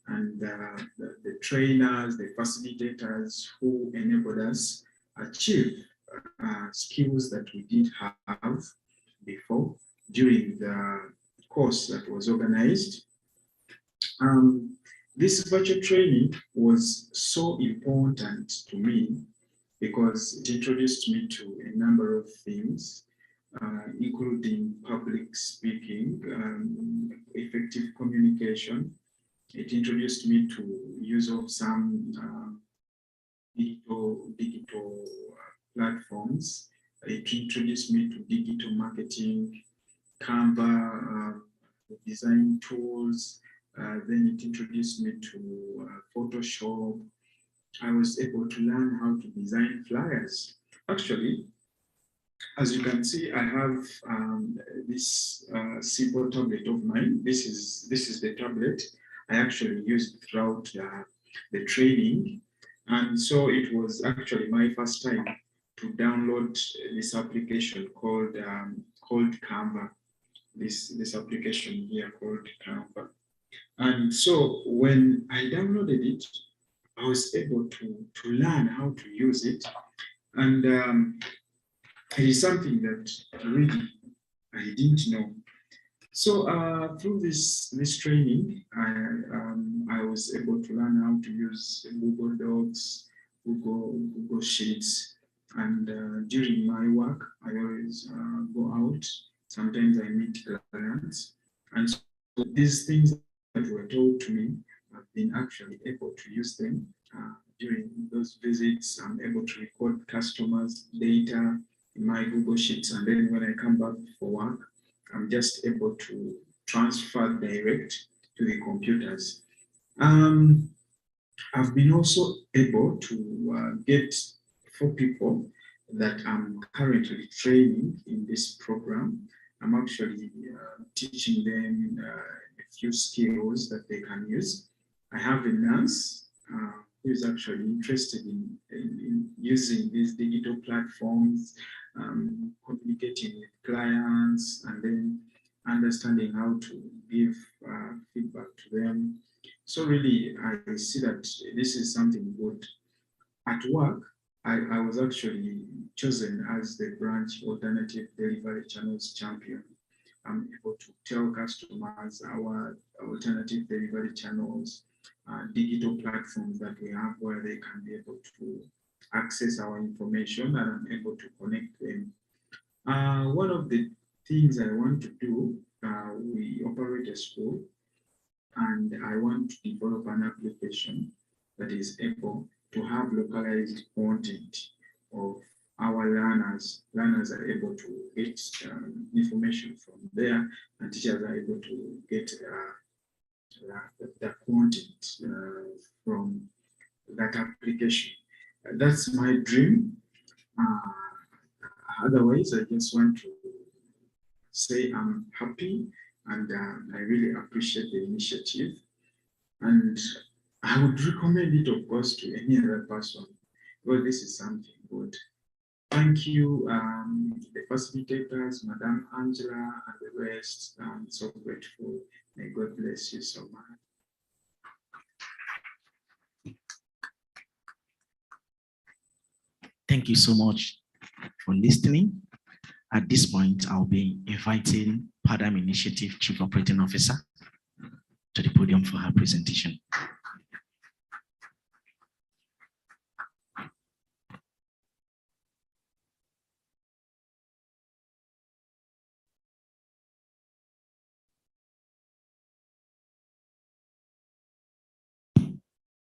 and the trainers, the facilitators who enabled us achieve skills that we did have before during the course that was organized. This virtual training was so important to me because it introduced me to a number of things, including public speaking, effective communication. It introduced me to use of some digital platforms. It introduced me to digital marketing, Canva, design tools. Then it introduced me to Photoshop. I was able to learn how to design flyers. Actually, as you can see, I have this simple tablet of mine. This is the tablet I actually used throughout the training. And so it was actually my first time to download this application called Canva. This application here called Canva. And so when I downloaded it, I was able to learn how to use it. And it is something that really I didn't know. So through this training, I was able to learn how to use Google Docs, Google Sheets, and during my work, I always go out. Sometimes I meet clients, and so these things that were told to me, I've been actually able to use them during those visits. I'm able to record customers' data in my Google Sheets, and then when I come back for work, I'm just able to transfer direct to the computers. I've been also able to get 4 people that I'm currently training in this program. I'm actually teaching them a few skills that they can use. I have a nurse who is actually interested in using these digital platforms, communicating with clients, and then understanding how to give feedback to them. So really, I see that this is something good. At work, I was actually chosen as the branch alternative delivery channels champion. I'm able to tell customers our alternative delivery channels, digital platforms that we have where they can be able to access our information, and I'm able to connect them. One of the things I want to do, we operate a school, and I want to develop an application that is able to have localized content of our learners. Learners are able to get information from there, and teachers are able to get the content from that application. That's my dream. Otherwise, I just want to say I'm happy, and I really appreciate the initiative. And I would recommend it, of course, to any other person, because this is something good. Thank you, the facilitators, Madam Angela, and the rest. I'm so grateful. May God bless you so much. Thank you so much for listening. At this point, I'll be inviting Padam Initiative Chief Operating Officer to the podium for her presentation.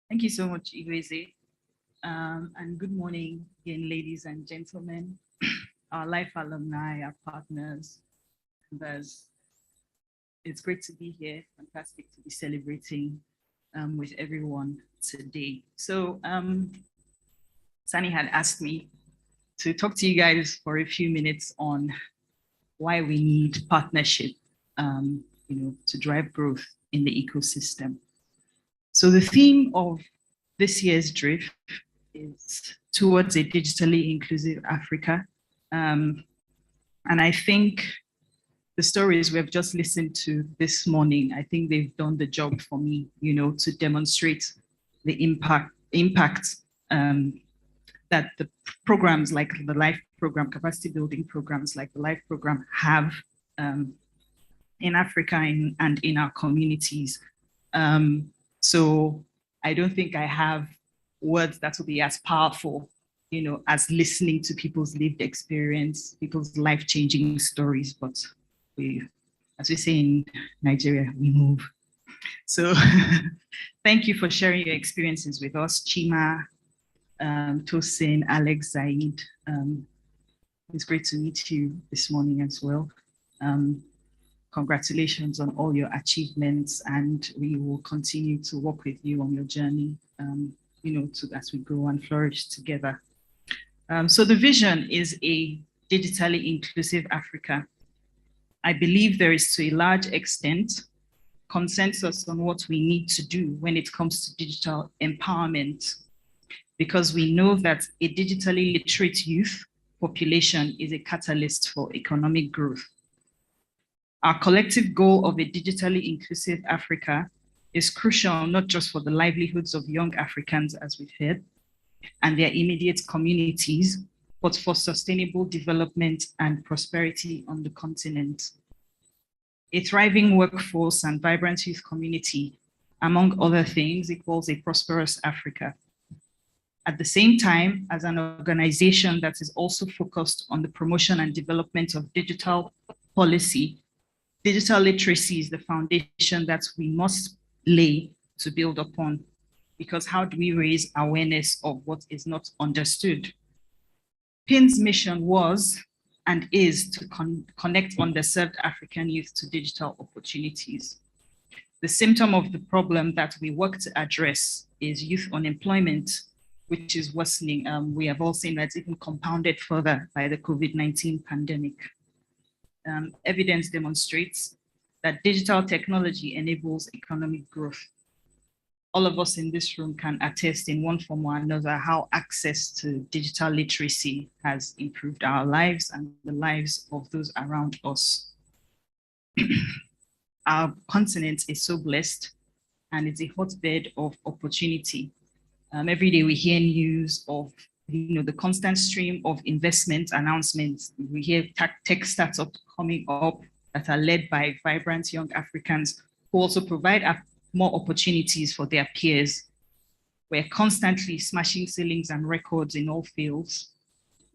Thank you so much, Igweze. And good morning again, ladies and gentlemen, our life alumni, our partners, members. It's great to be here. Fantastic to be celebrating with everyone today. So Sani had asked me to talk to you guys for a few minutes on why we need partnership, to drive growth in the ecosystem. So the theme of this year's DRIF is towards a digitally inclusive Africa. And I think the stories we've just listened to this morning, I think they've done the job for me, to demonstrate the impact that the programs like the LIFE program, capacity building programs like the LIFE program have in Africa and in our communities. So I don't think I have words that will be as powerful, as listening to people's lived experience, people's life-changing stories. But as we say in Nigeria, we move. So thank you for sharing your experiences with us, Chima, Tosin, Alex, Zaid. It's great to meet you this morning as well. Congratulations on all your achievements, and we will continue to work with you on your journey, as we grow and flourish together. So the vision is a digitally inclusive Africa. I believe there is, to a large extent, consensus on what we need to do when it comes to digital empowerment, because we know that a digitally literate youth population is a catalyst for economic growth. Our collective goal of a digitally inclusive Africa is crucial, not just for the livelihoods of young Africans, as we've heard, and their immediate communities, but for sustainable development and prosperity on the continent. A thriving workforce and vibrant youth community, among other things, equals a prosperous Africa. At the same time, as an organization that is also focused on the promotion and development of digital policy, digital literacy is the foundation that we must lay to build upon, because how do we raise awareness of what is not understood? PIN's mission was and is to connect underserved African youth to digital opportunities. The symptom of the problem that we work to address is youth unemployment, which is worsening. We have all seen that's even compounded further by the COVID-19 pandemic. Evidence demonstrates that digital technology enables economic growth. All of us in this room can attest in one form or another how access to digital literacy has improved our lives and the lives of those around us. Our continent is so blessed, and it's a hotbed of opportunity. Every day we hear news of the constant stream of investment announcements. We hear tech startups coming up that are led by vibrant young Africans who also provide more opportunities for their peers. We're constantly smashing ceilings and records in all fields.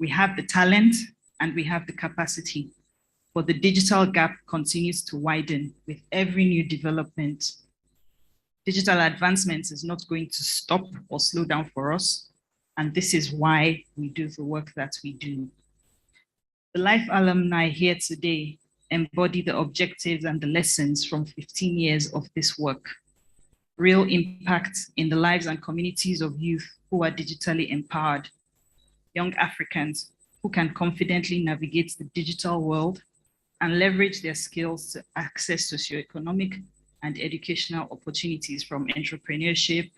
We have the talent and we have the capacity, but the digital gap continues to widen with every new development. Digital advancements is not going to stop or slow down for us. And this is why we do the work that we do. The LIFE alumni here today embody the objectives and the lessons from 15 years of this work. Real impact in the lives and communities of youth who are digitally empowered. Young Africans who can confidently navigate the digital world and leverage their skills to access socioeconomic and educational opportunities from entrepreneurship,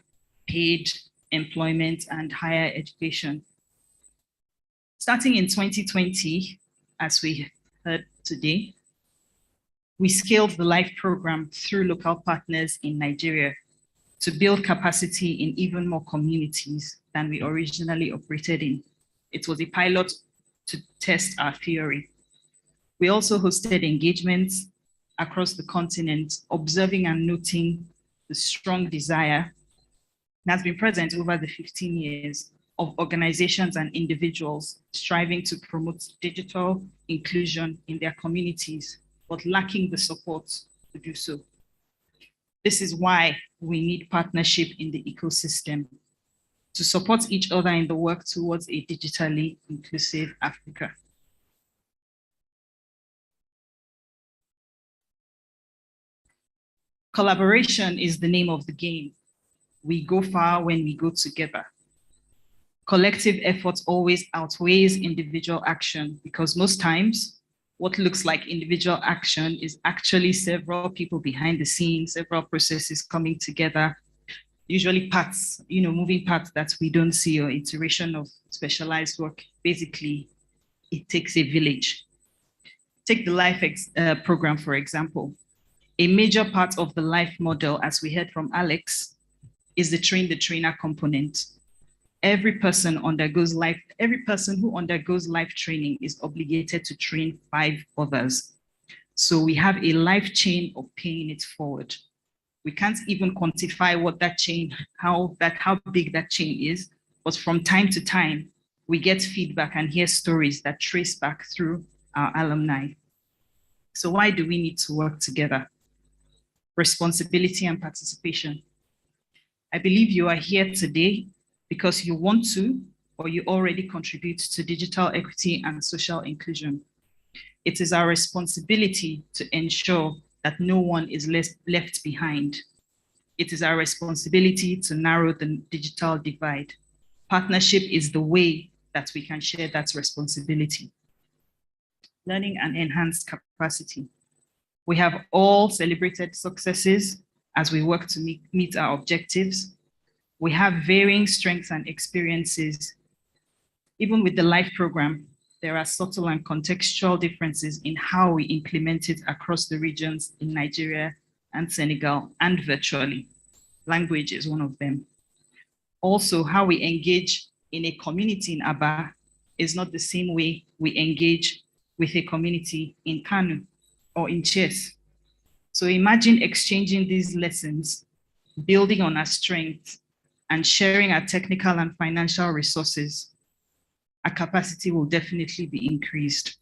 paid employment, and higher education. Starting in 2020, as we heard today, we scaled the LIFE program through local partners in Nigeria to build capacity in even more communities than we originally operated in. It was a pilot to test our theory. We also hosted engagements across the continent, observing and noting the strong desire that's been present over the 15 years of organizations and individuals striving to promote digital inclusion in their communities, but lacking the support to do so. This is why we need partnership in the ecosystem to support each other in the work towards a digitally inclusive Africa. Collaboration is the name of the game. We go far when we go together. Collective effort always outweighs individual action because most times what looks like individual action is actually several people behind the scenes, several processes coming together, usually parts, moving parts that we don't see or iteration of specialized work. Basically, it takes a village. Take the LIFE program, for example. A major part of the LIFE model, as we heard from Alex, is the train the trainer component. Every person who undergoes life training is obligated to train 5 others. So we have a life chain of paying it forward. We can't even quantify what that chain, how big that chain is, but from time to time, we get feedback and hear stories that trace back through our alumni. So why do we need to work together? Responsibility and participation. I believe you are here today because you want to, or you already contribute to digital equity and social inclusion. It is our responsibility to ensure that no one is left behind. It is our responsibility to narrow the digital divide. Partnership is the way that we can share that responsibility. Learning and enhanced capacity. We have all celebrated successes as we work to meet our objectives. We have varying strengths and experiences. Even with the LIFE program, there are subtle and contextual differences in how we implement it across the regions in Nigeria and Senegal and virtually. Language is one of them. Also, how we engage in a community in Aba is not the same way we engage with a community in Kano or in Chess. So imagine exchanging these lessons, building on our strengths, and sharing our technical and financial resources. Our capacity will definitely be increased.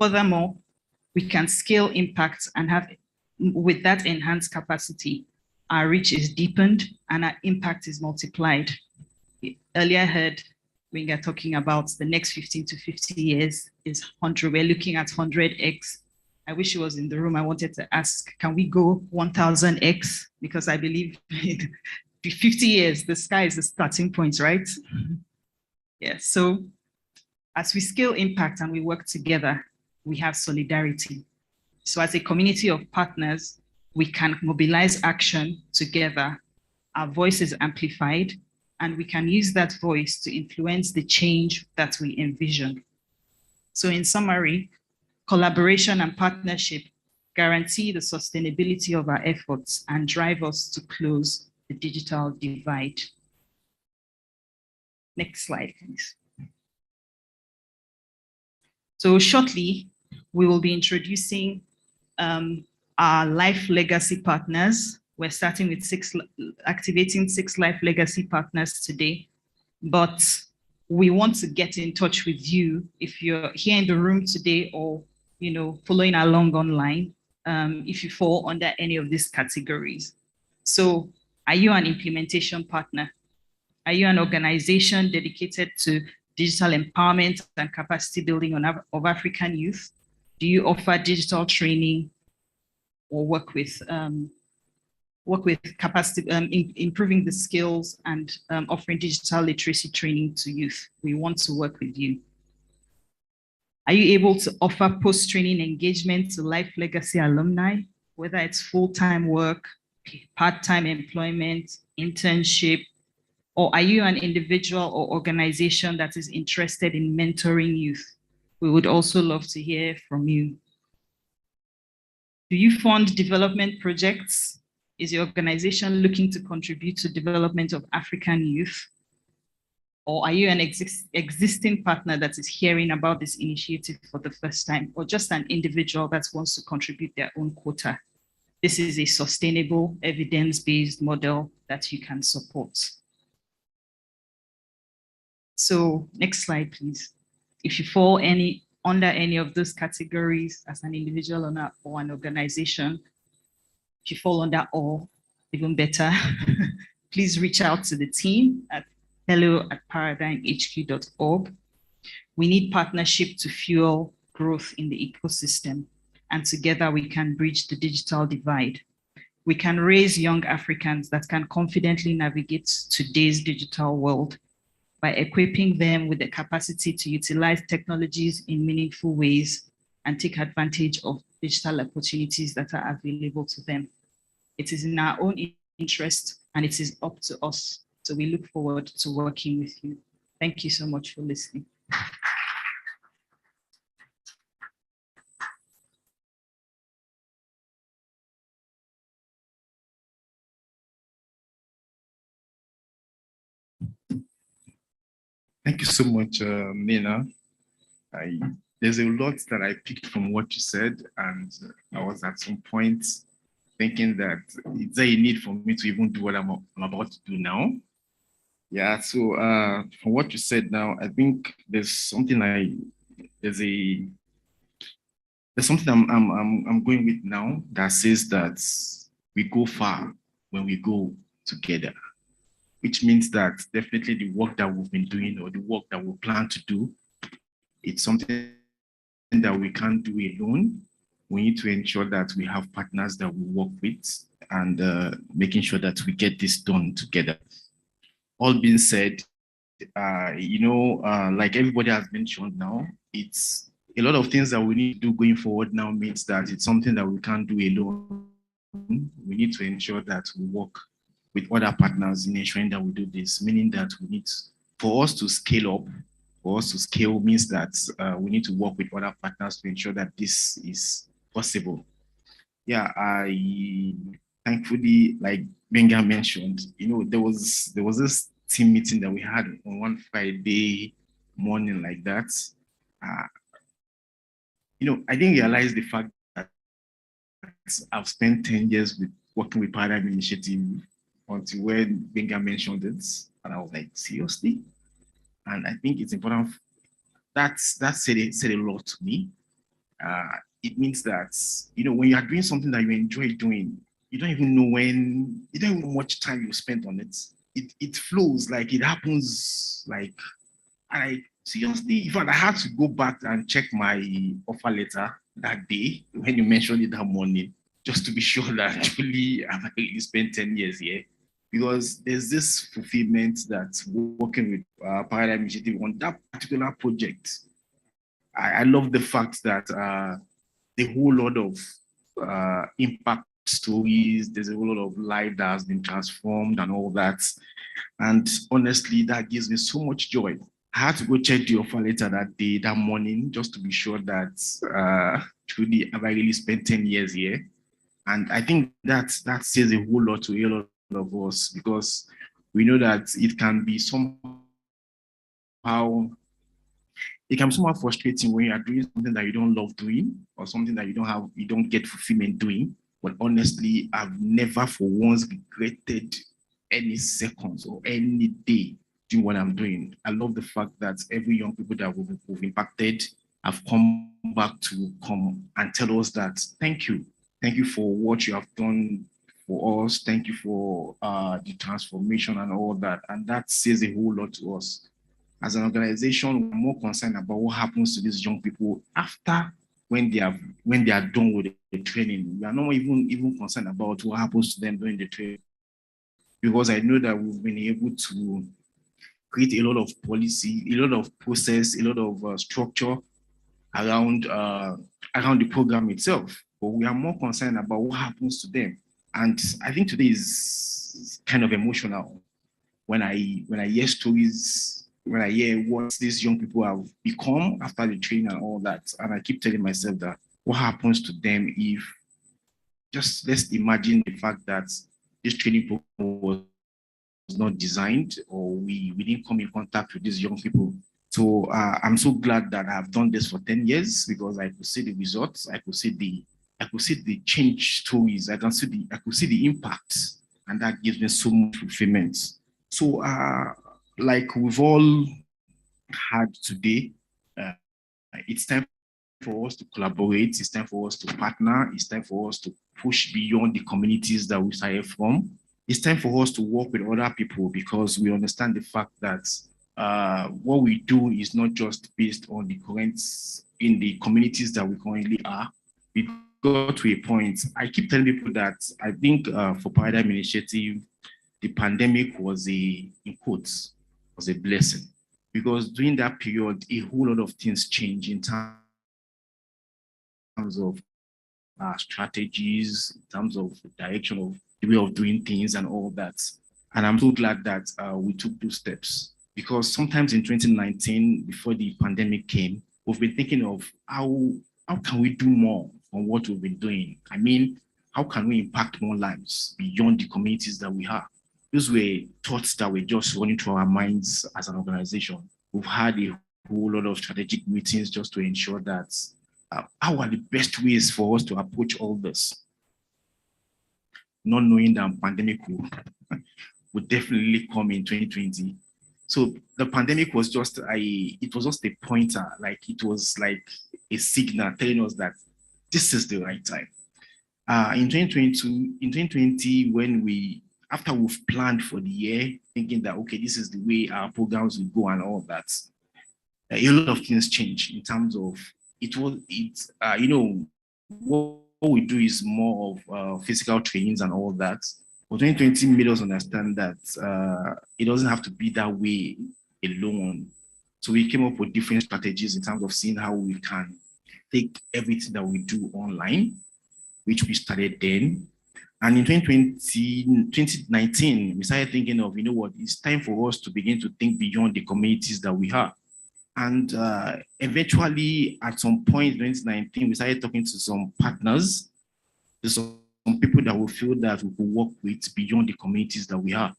Furthermore, we can scale impact and have, with that enhanced capacity, our reach is deepened and our impact is multiplied. Earlier I heard Winga talking about the next 15 to 50 years is 100. We're looking at 100x. I wish he was in the room. I wanted to ask, can we go 1000x? Because I believe 50 years, the sky is the starting point, right? Yeah, so as we scale impact and we work together, we have solidarity. So as a community of partners, we can mobilize action together. Our voice is amplified, and we can use that voice to influence the change that we envision. So in summary, collaboration and partnership guarantee the sustainability of our efforts and drive us to close the digital divide. Next slide, please. So shortly, we will be introducing our Life Legacy partners. We're starting with activating 6 Life Legacy partners today, but we want to get in touch with you if you're here in the room today or following along online, if you fall under any of these categories. So are you an implementation partner? Are you an organization dedicated to digital empowerment and capacity building of African youth? Do you offer digital training or work with capacity, improving the skills and offering digital literacy training to youth? We want to work with you. Are you able to offer post-training engagement to Life Legacy alumni, whether it's full-time work, part-time employment, internship, or are you an individual or organization that is interested in mentoring youth? We would also love to hear from you. Do you fund development projects? Is your organization looking to contribute to development of African youth? Or are you an existing partner that is hearing about this initiative for the first time, or just an individual that wants to contribute their own quota? This is a sustainable, evidence-based model that you can support. So next slide, please. If you fall under any of those categories as an individual or an organization, if you fall under all, even better, please reach out to the team at hello@paradigmhq.org. We need partnership to fuel growth in the ecosystem, and together we can bridge the digital divide. We can raise young Africans that can confidently navigate today's digital world by equipping them with the capacity to utilize technologies in meaningful ways and take advantage of digital opportunities that are available to them. It is in our own interest, and it is up to us. So we look forward to working with you. Thank you so much for listening. Thank you so much, Nina. There's a lot that I picked from what you said, and I was at some point thinking that is there a need for me to even do what I'm about to do now? Yeah, so from what you said now, I think there's something I'm going with now that says that we go far when we go together, which means that definitely the work that we've been doing or the work that we plan to do, it's something that we can't do alone. We need to ensure that we have partners that we work with and making sure that we get this done together. All being said, like everybody has mentioned now, it's a lot of things that we need to do going forward now means that it's something that we can't do alone. We need to ensure that we work with other partners in ensuring that we do this, meaning that we need, for us to scale up, for us to scale means that we need to work with other partners to ensure that this is possible. Yeah, I thankfully, like Benga mentioned, there was this team meeting that we had on one Friday morning like that. I didn't realize the fact that I've spent 10 years working with Paradigm Initiative until when Benga mentioned it, and I was like, seriously? And I think it's important. That said a lot to me. It means that, when you are doing something that you enjoy doing, you don't even know how much time you spent on it. It flows, like it happens, like, seriously, in fact, I had to go back and check my offer letter that day when you mentioned it that morning, just to be sure that actually I've really spent 10 years here. Because there's this fulfillment that working with Paradigm Initiative on that particular project. I love the fact that the whole lot of impact stories, there's a whole lot of life that has been transformed and all that. And honestly, that gives me so much joy. I had to go check the offer letter that day, that morning, just to be sure that truly have I really spent 10 years here. And I think that says a whole lot to a lot of us, because we know that it can be somehow frustrating when you are doing something that you don't love doing or something that you don't get fulfillment doing. But honestly, I've never for once regretted any seconds or any day doing what I'm doing. I love the fact that every young people that we've impacted have come back to come and tell us that thank you for what you have done for us. Thank you for the transformation and all that. And that says a whole lot to us. As an organization, we're more concerned about what happens to these young people after when they are done with the training. We are not even concerned about what happens to them during the training. Because I know that we've been able to create a lot of policy, a lot of process, a lot of structure around the program itself. But we are more concerned about what happens to them. And I think today is kind of emotional when I hear stories, when I hear what these young people have become after the training and all that. And I keep telling myself that what happens to them if, just let's imagine the fact that this training program was not designed, or we didn't come in contact with these young people. So I'm so glad that I've done this for 10 years, because I could see the results, I could see the change stories, I could see the impact, and that gives me so much fulfillment. So like we've all had today, it's time for us to collaborate, it's time for us to partner, it's time for us to push beyond the communities that we started from. It's time for us to work with other people, because we understand the fact that what we do is not just based on the currents in the communities that we currently are. We got to a point, I keep telling people that I think for Paradigm Initiative, the pandemic was in quotes, was a blessing, because during that period, a whole lot of things changed in terms of strategies, in terms of the direction of the way of doing things and all that. And I'm so glad that we took those steps, because sometimes in 2019, before the pandemic came, we've been thinking of how can we do more on what we've been doing? I mean, how can we impact more lives beyond the communities that we have? Those were thoughts that were just running through our minds as an organization. We've had a whole lot of strategic meetings just to ensure that how are the best ways for us to approach all this? Not knowing that pandemic would definitely come in 2020. So the pandemic was just a pointer, like it was like a signal telling us that this is the right time. In 2020, when after we've planned for the year, thinking that, okay, this is the way our programs will go and all that, a lot of things change in terms of what we do is more of physical trainings and all that. But 2020 made us understand that it doesn't have to be that way alone. So we came up with different strategies in terms of seeing how we can take everything that we do online, which we started then. And in 2019, we started thinking of, it's time for us to begin to think beyond the communities that we have. And eventually, at some point in 2019, we started talking to some partners, to some people that we feel that we could work with beyond the communities that we have.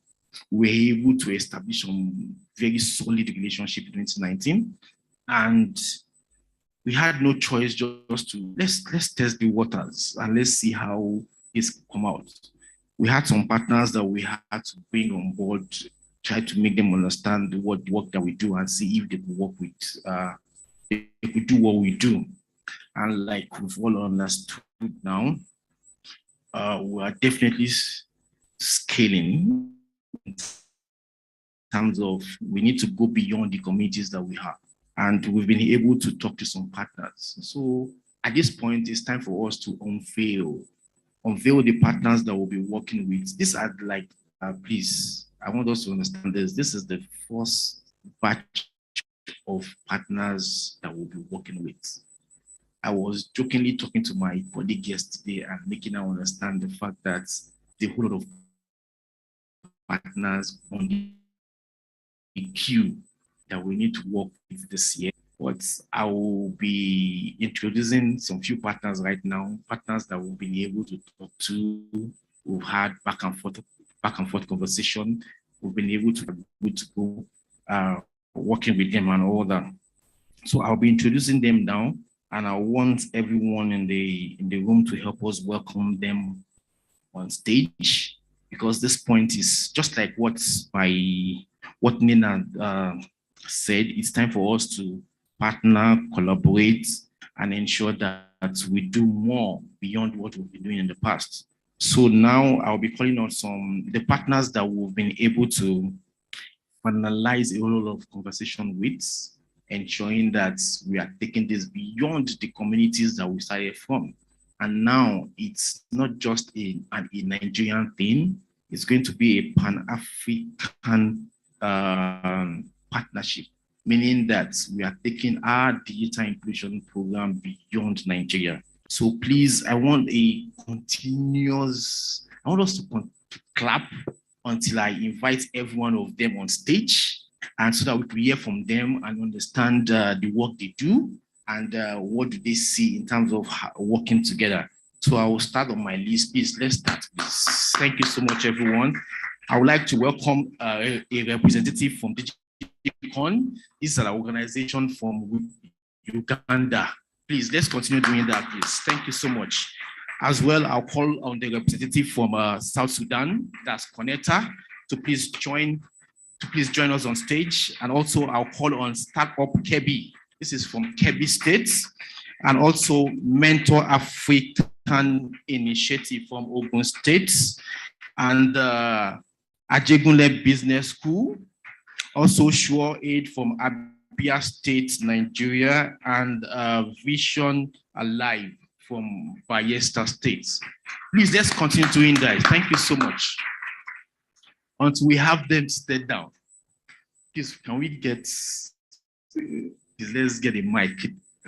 We were able to establish some very solid relationship in 2019. And we had no choice just to let's test the waters and let's see how it's come out. We had some partners that we had to bring on board, try to make them understand what the work that we do and see if they could work with, they could do what we do. And like we've all understood now, we are definitely scaling in terms of we need to go beyond the communities that we have. And we've been able to talk to some partners. So at this point, it's time for us to unveil the partners that we'll be working with. These are like, please, I want us to understand this. This is the first batch of partners that we'll be working with. I was jokingly talking to my colleague yesterday and making her understand the fact that the whole lot of partners on the queue that we need to work with this year. But I will be introducing some few partners right now, partners that we'll be able to talk to. We've had back and forth conversation. We've been able to go working with them and all that. So I'll be introducing them now, and I want everyone in the room to help us welcome them on stage, because this point is just like what Nina said. It's time for us to partner, collaborate, and ensure that we do more beyond what we've been doing in the past. So now I'll be calling on the partners that we've been able to finalize a whole lot of conversation with, ensuring that we are taking this beyond the communities that we started from. And now it's not just a Nigerian thing, it's going to be a Pan-African partnership, meaning that we are taking our digital inclusion program beyond Nigeria. So please, I want us to clap until I invite every one of them on stage, and so that we can hear from them and understand the work they do and what do they see in terms of working together. So I will start on my list. Please, let's start. Please. Thank you so much, everyone. I would like to welcome a representative from DGCON. This is an organization from Uganda. Please, let's continue doing that, please. Thank you so much. As well, I'll call on the representative from South Sudan, that's Connector, to please join us on stage. And also, I'll call on Startup Kebbi. This is from Kebbi State. And also Mentor African Initiative from Ogun State. And Ajegunle Business School. Also Sure Aid from Abia State, Nigeria. And Vision Alive from Bayelsa State. Please, let's continue doing that. Thank you so much. Until we have them stay down. Please, can we get, let's get a mic,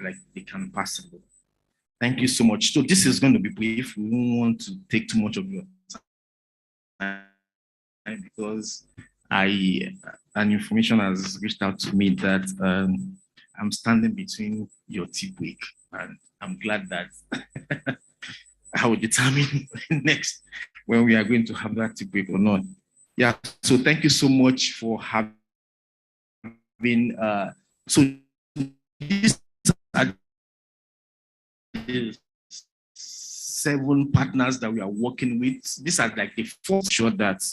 like they can pass it. Thank you so much. So this is going to be brief. We won't want to take too much of your time because an information has reached out to me that I'm standing between your tea break, and I'm glad that I will determine next when we are going to have that tea break or not. Yeah, so thank you so much for having, so these are the 7 partners that we are working with. These are like the first sure that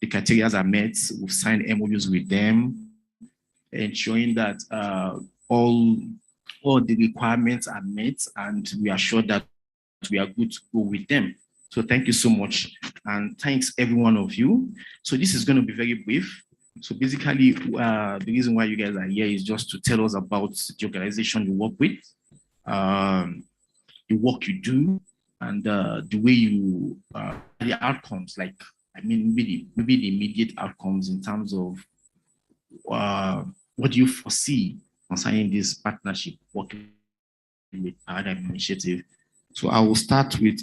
the criteria are met. We've signed MOUs with them, ensuring that all the requirements are met, and we are sure that we are good to go with them. So thank you so much, and thanks every one of you. So this is going to be very brief. So basically, the reason why you guys are here is just to tell us about the organization you work with, the work you do, and the way you, the outcomes, like, I mean, maybe the immediate outcomes in terms of what do you foresee concerning this partnership working with Paradigm Initiative. So I will start with,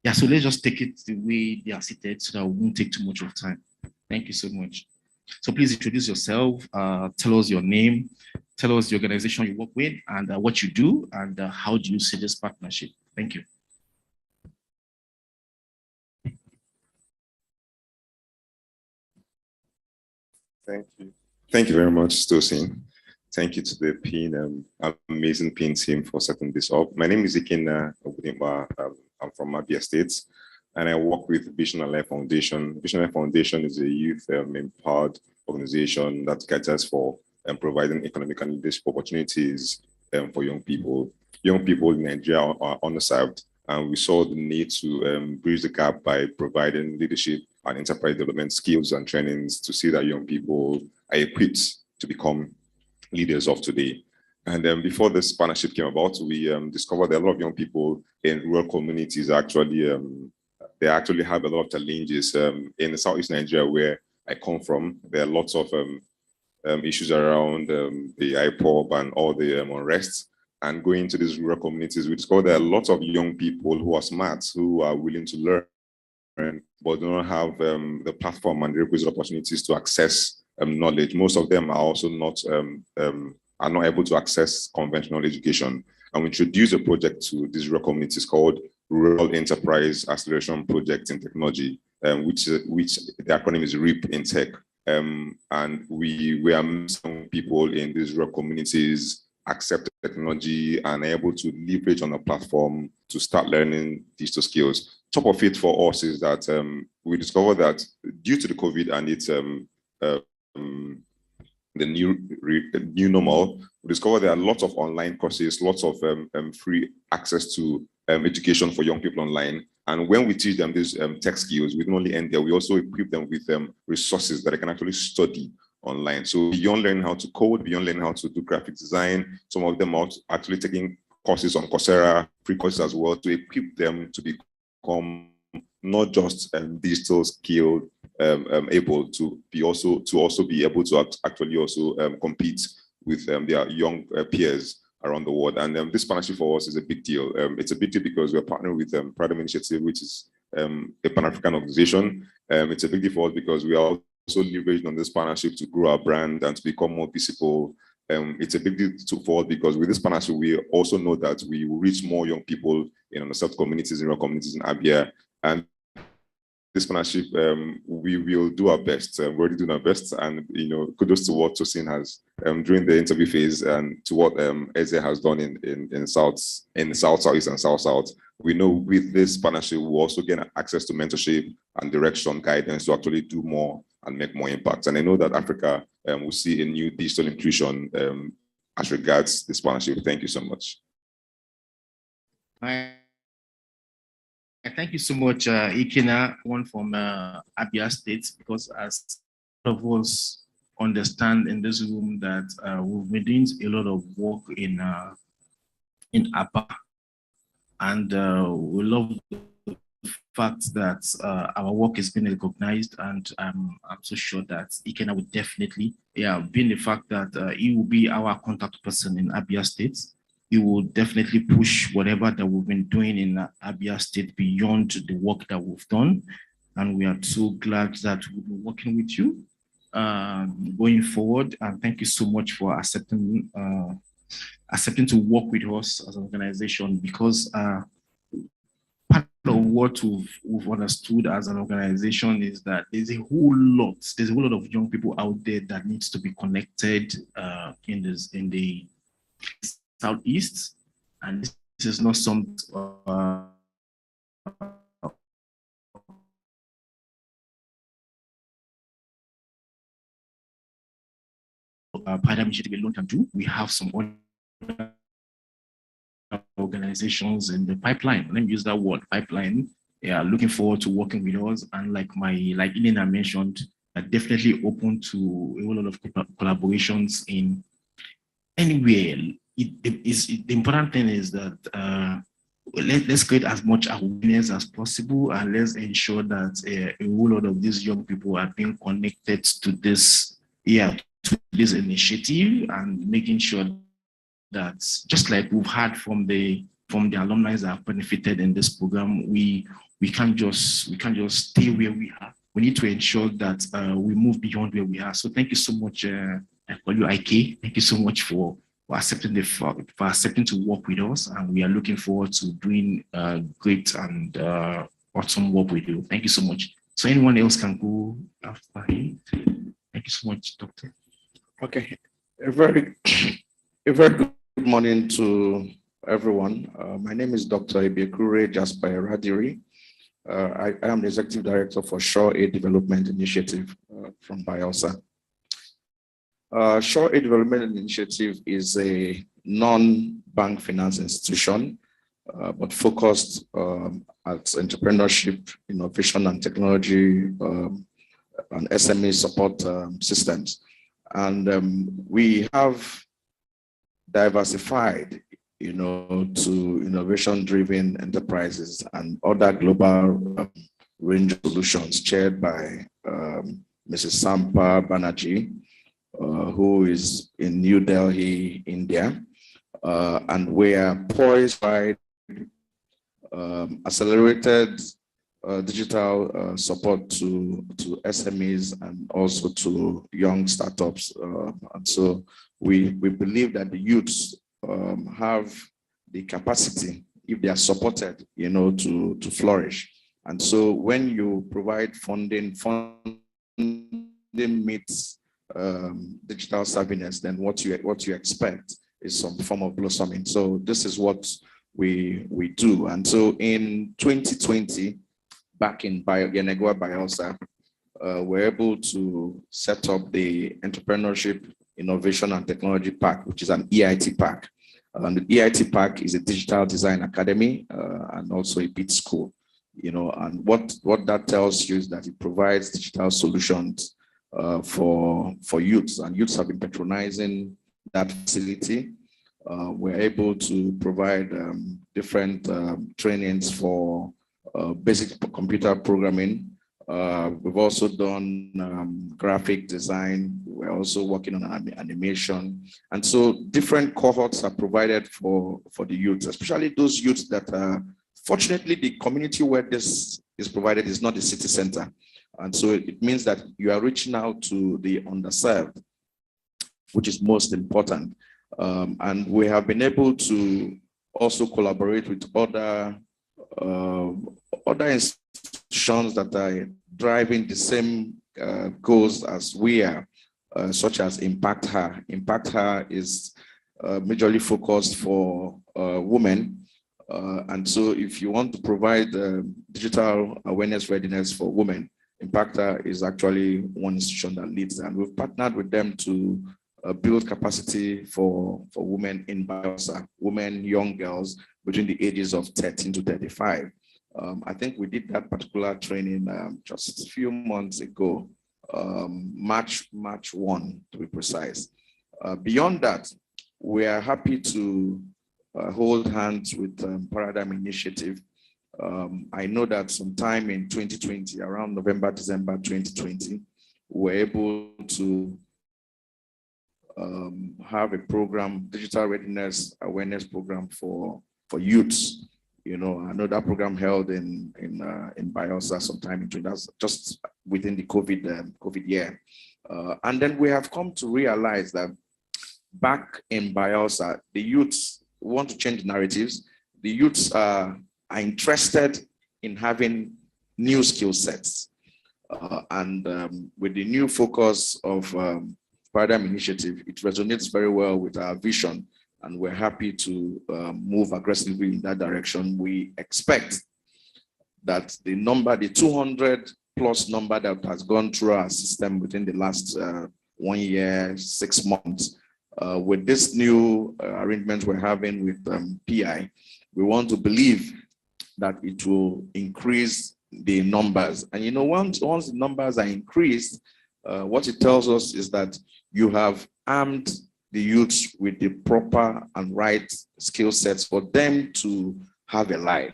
yeah, so let's just take it the way they are seated so that we won't take too much of time. Thank you so much. So please introduce yourself, tell us your name, tell us the organization you work with, and what you do, and how do you see this partnership. Thank you. Thank you. Thank you very much, Tosin. Thank you to the PIN, amazing PIN team for setting this up. My name is Ikin Obudimba. I'm from Abia State, and I work with Vision Alive Foundation. Vision Alive Foundation is a youth empowered organization that caters for providing economic and leadership opportunities for young people. Young people in Nigeria are underserved, and we saw the need to bridge the gap by providing leadership and enterprise development skills and trainings to see that young people are equipped to become leaders of today. And before this partnership came about, we discovered that a lot of young people in rural communities actually, they actually have a lot of challenges. In the Southeast Nigeria, where I come from, there are lots of issues around the IPOB and all the unrest. And going to these rural communities, we discovered there are lots of young people who are smart, who are willing to learn, but do not have the platform and the requisite opportunities to access knowledge. Most of them are also not able to access conventional education. And we introduced a project to these rural communities called Rural Enterprise Acceleration Project in Technology, which the acronym is RIP in Tech. And we are making people in these rural communities accept technology and able to leverage on the platform to start learning digital skills. Top of it for us is that we discovered that due to the COVID and its the new normal, we discovered there are lots of online courses, lots of free access to education for young people online. And when we teach them these tech skills, we don't only end there, we also equip them with resources that they can actually study online. So beyond learning how to code, beyond learning how to do graphic design, some of them are actually taking courses on Coursera, free courses as well, to equip them to become not just digital skilled, able to also be able to actually also compete with their young peers around the world. And this partnership for us is a big deal. It's a big deal because we're partnering with Paradigm Initiative, which is a Pan-African organization. It's a big deal for us because we are also leveraging on this partnership to grow our brand and to become more visible. It's a big deal for us because with this partnership, we also know that we will reach more young people in underserved communities, in rural communities in Abia. And this partnership, we will do our best. We're already doing our best, and kudos to what Tosin has during the interview phase, and to what Eze has done in Southeast and South. We know with this partnership, we'll also get access to mentorship and direction, guidance to actually do more and make more impact. And I know that Africa will see a new digital inclusion as regards this partnership. Thank you so much. Thank you so much, Ikena, one from Abia State, because as all of us understand in this room that we've been doing a lot of work in APA, and we love the fact that our work is being recognized, and I'm so sure that Ikena would definitely, being the fact that he will be our contact person in Abia State. He will definitely push whatever that we've been doing in Abia State beyond the work that we've done. And we are so glad that we'll be working with you going forward. And thank you so much for accepting to work with us as an organization, because part of what we've understood as an organization is that there's a whole lot of young people out there that needs to be connected in the Southeast, and this is not some paradigm initiative alone can do. We have some other organizations in the pipeline. Let me use that word, pipeline. Looking forward to working with us, and like Elena mentioned, definitely open to a whole lot of collaborations in anywhere. The important thing is that let's create as much awareness as possible, and let's ensure that a whole lot of these young people are being connected to this initiative, and making sure that, just like we've had from the alumni that have benefited in this program, we can't just stay where we are. We need to ensure that we move beyond where we are. So thank you so much, I call you IK. Thank you so much for accepting to work with us, and we are looking forward to doing great and awesome work with you. Thank you so much. So anyone else can go after him. Thank you so much, Doctor. Okay, a very good morning to everyone. My name is Dr. Ibiekure Jasper Radiri. I am the Executive Director for Shore Aid Development Initiative from Bielsa. Shore Aid Development Initiative is a non-bank finance institution, but focused at entrepreneurship, innovation and technology, and SME support systems. And we have diversified, to innovation-driven enterprises and other global range of solutions chaired by Mrs. Sampa Banerjee, who is in New Delhi, India, and we are poised by accelerated digital support to SMEs and also to young startups. And so we believe that the youths have the capacity, if they are supported, to flourish. And so when you provide funding meets digital savviness, then what you expect is some form of blossoming. So this is what we do. And so in 2020, back in Yenegua Bielsa, we're able to set up the Entrepreneurship, Innovation and Technology Park, which is an EIT Park. And the EIT Park is a digital design academy and also a BIT school. And what that tells you is that it provides digital solutions for youths, and youths have been patronizing that facility. We're able to provide different trainings for basic computer programming. We've also done graphic design. We're also working on animation. And so different cohorts are provided for the youth, especially those youths that fortunately the community where this is provided is not the city center. And so it means that you are reaching out to the underserved, which is most important. And we have been able to also collaborate with other institutions institutions that are driving the same goals as we are, such as Impact Her. Impact Her is majorly focused for women. And so if you want to provide digital awareness readiness for women, Impact Her is actually one institution that leads that. And we've partnered with them to build capacity for women in Bielsa, women, young girls between the ages of 13 to 35. I think we did that particular training just a few months ago, March 1 to be precise. Beyond that, we are happy to hold hands with Paradigm Initiative. I know that sometime in 2020, around November, December 2020, we were able to have a program, digital readiness awareness program for youths. You know, I know that program held in Bielsa sometime in that's just within the COVID year. And then we have come to realize that back in Bielsa, the youths want to change narratives. The youths are interested in having new skill sets. And with the new focus of Paradigm Initiative, it resonates very well with our vision, and we're happy to move aggressively in that direction. We expect that the number, the 200 plus number that has gone through our system within the last 1 year, 6 months, with this new arrangement we're having with PI, we want to believe that it will increase the numbers. And you know, once the numbers are increased, what it tells us is that you have armed the youths with the proper and right skill sets for them to have a life.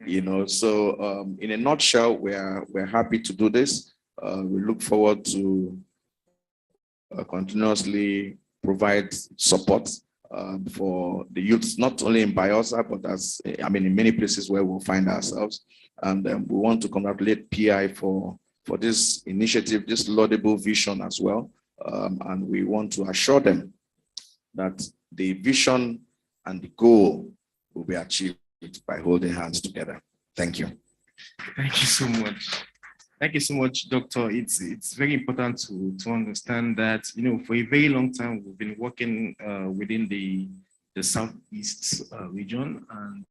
You know, so in a nutshell, we're happy to do this. We look forward to continuously provide support for the youths, not only in Bielsa, but in many places where we'll find ourselves. And we want to congratulate PI for this initiative, this laudable vision as well. And we want to assure them that the vision and the goal will be achieved by holding hands together. Thank you. Thank you so much. Thank you so much, Doctor. It's very important to understand that, you know, for a very long time, we've been working within the Southeast region, and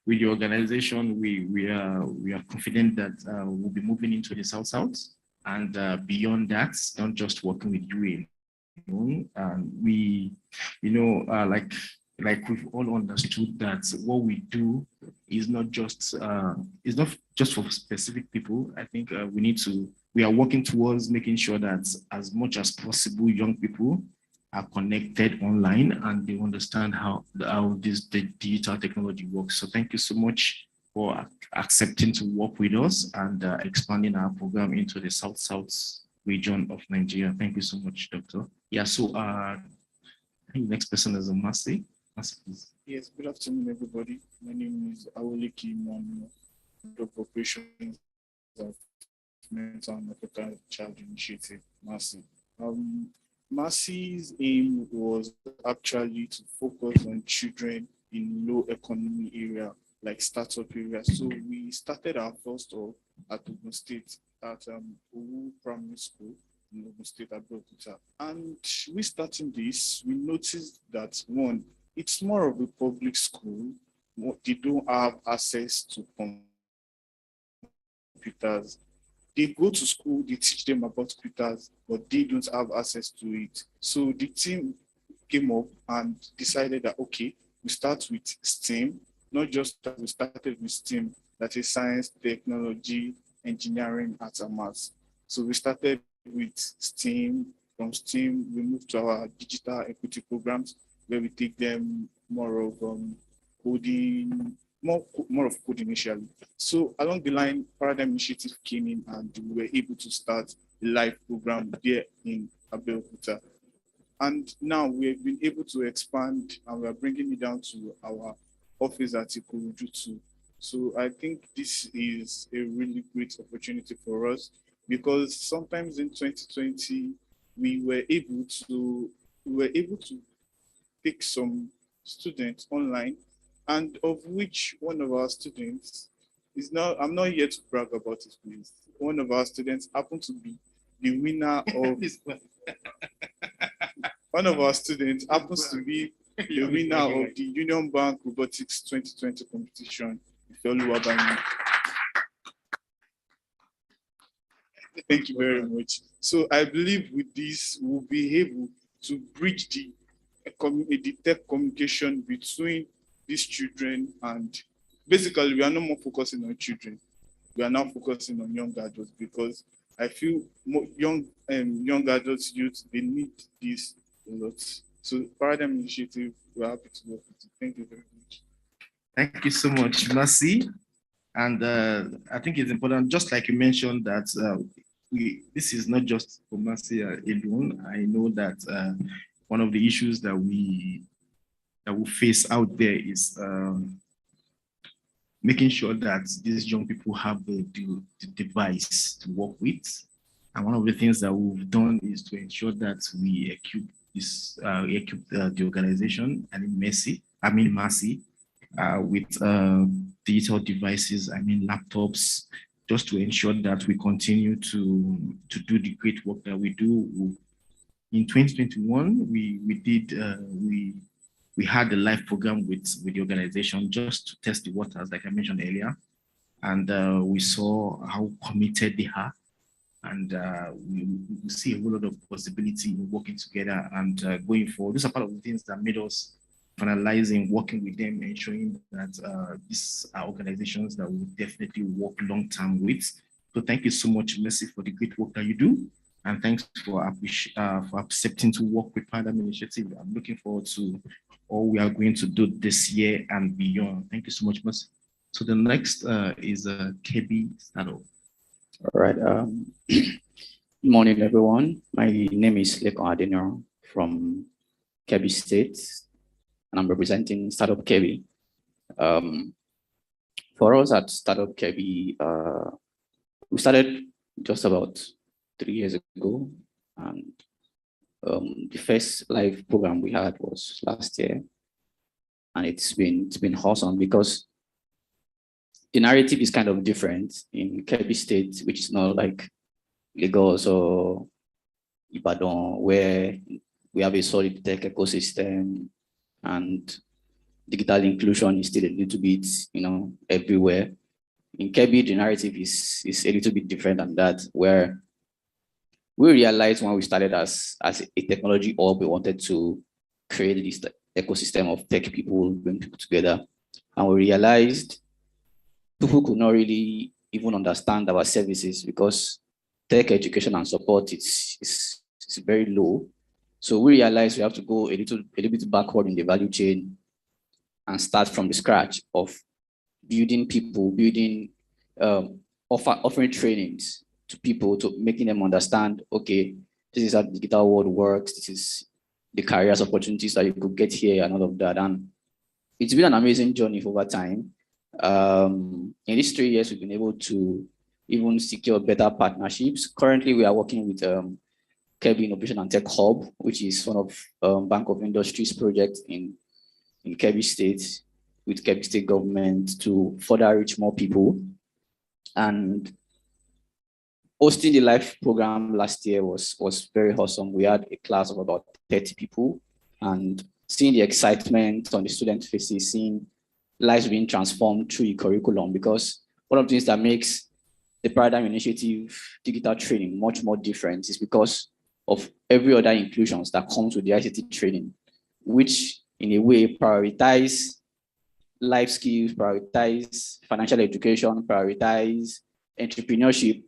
with the organization, we are confident that we'll be moving into the South, and beyond that, not just working with you alone. And we, you know, like we've all understood that what we do is not just for specific people. I think we are working towards making sure that as much as possible, young people are connected online and they understand how the digital technology works. So thank you so much for accepting to work with us and expanding our program into the South region of Nigeria. Thank you so much, Doctor. Yeah, so I think the next person is Mercy. Yes, good afternoon, everybody. My name is Awoliki Manu, Head of Operations of Mental and African Child Initiative, Mercy. Mercy's aim was actually to focus on children in low economy area, like startup areas. So we started our first off at Ogun State at Owu Primary School in Ogun State at Abeokuta. And we starting this, we noticed that one, it's more of a public school. They don't have access to computers. They go to school, they teach them about computers, but they don't have access to it. So the team came up and decided that, okay, we start with STEAM, not just that we started with STEAM, that is science, technology, engineering, arts and maths. So we started with STEAM. From STEAM, we moved to our digital equity programs, where we take them more of coding, more of coding initially. So along the line, Paradigm Initiative came in and we were able to start a live program there in Abeokuta. And now we have been able to expand and we are bringing it down to our office at Ikorodu too. So I think this is a really great opportunity for us, because sometimes in 2020, we were able to take some students online, and of which one of our students It's not, I'm not here to brag about it, please. One of our students happened to be the winner of one of our students happens to be the winner of the Union Bank Robotics 2020 competition. Thank you very much. So I believe with this, we'll be able to bridge the tech communication between these children, and basically we are no more focusing on children. We are now focusing on young adults, because I feel young adults, youth, they need this a lot. So Paradigm Initiative, we're happy to work with you. Thank you very much. Thank you so much, Mercy. And I think it's important, just like you mentioned, that this is not just for Mercy alone. I know that one of the issues that we face out there is making sure that these young people have the device to work with. And one of the things that we've done is to ensure that we equip the organization, Mercy, with digital devices, laptops, just to ensure that we continue to do the great work that we do. In 2021, we had a live program with the organization just to test the waters, like I mentioned earlier, and we saw how committed they are, and we see a whole lot of possibility in working together and going forward. These are part of the things that made us finalizing working with them, ensuring that these are organizations that we definitely work long term with. So thank you so much, Mercy, for the great work that you do, and thanks for accepting to work with Paradigm Initiative. I'm looking forward to all we are going to do this year and beyond. Thank you so much, Mercy. So the next is KB Startup. All right. Good morning, everyone. My name is Lekon Adeniro from Kebbi State, and I'm representing Startup Kebbi. For us at Startup Kebbi, we started just about 3 years ago, and the first live program we had was last year, and it's been awesome because the narrative is kind of different in Kebbi State, which is not like Lagos or Ibadan, where we have a solid tech ecosystem and digital inclusion is still a little bit, everywhere. In Kebbi, the narrative is a little bit different than that, where we realized when we started as a technology hub, we wanted to create this ecosystem of tech people, bring people together. And we realized people could not really even understand our services because tech education and support is very low. So we realized we have to go a little bit backward in the value chain and start from the scratch of building people, offering trainings to people, to making them understand, okay, this is how the digital world works, this is the careers opportunities that you could get here and all of that. And it's been an amazing journey over time. In these 3 years, we've been able to even secure better partnerships. Currently, we are working with Kebbi Innovation and Tech Hub, which is one of Bank of Industry's projects in Kebbi State, with Kebbi State government to further reach more people. And hosting the live program last year was very awesome. We had a class of about 30 people, and seeing the excitement on the student faces, seeing lives being transformed through the curriculum, because one of the things that makes the Paradigm Initiative digital training much more different is because of every other inclusions that comes with the ICT training, which in a way prioritize life skills, prioritize financial education, prioritize entrepreneurship,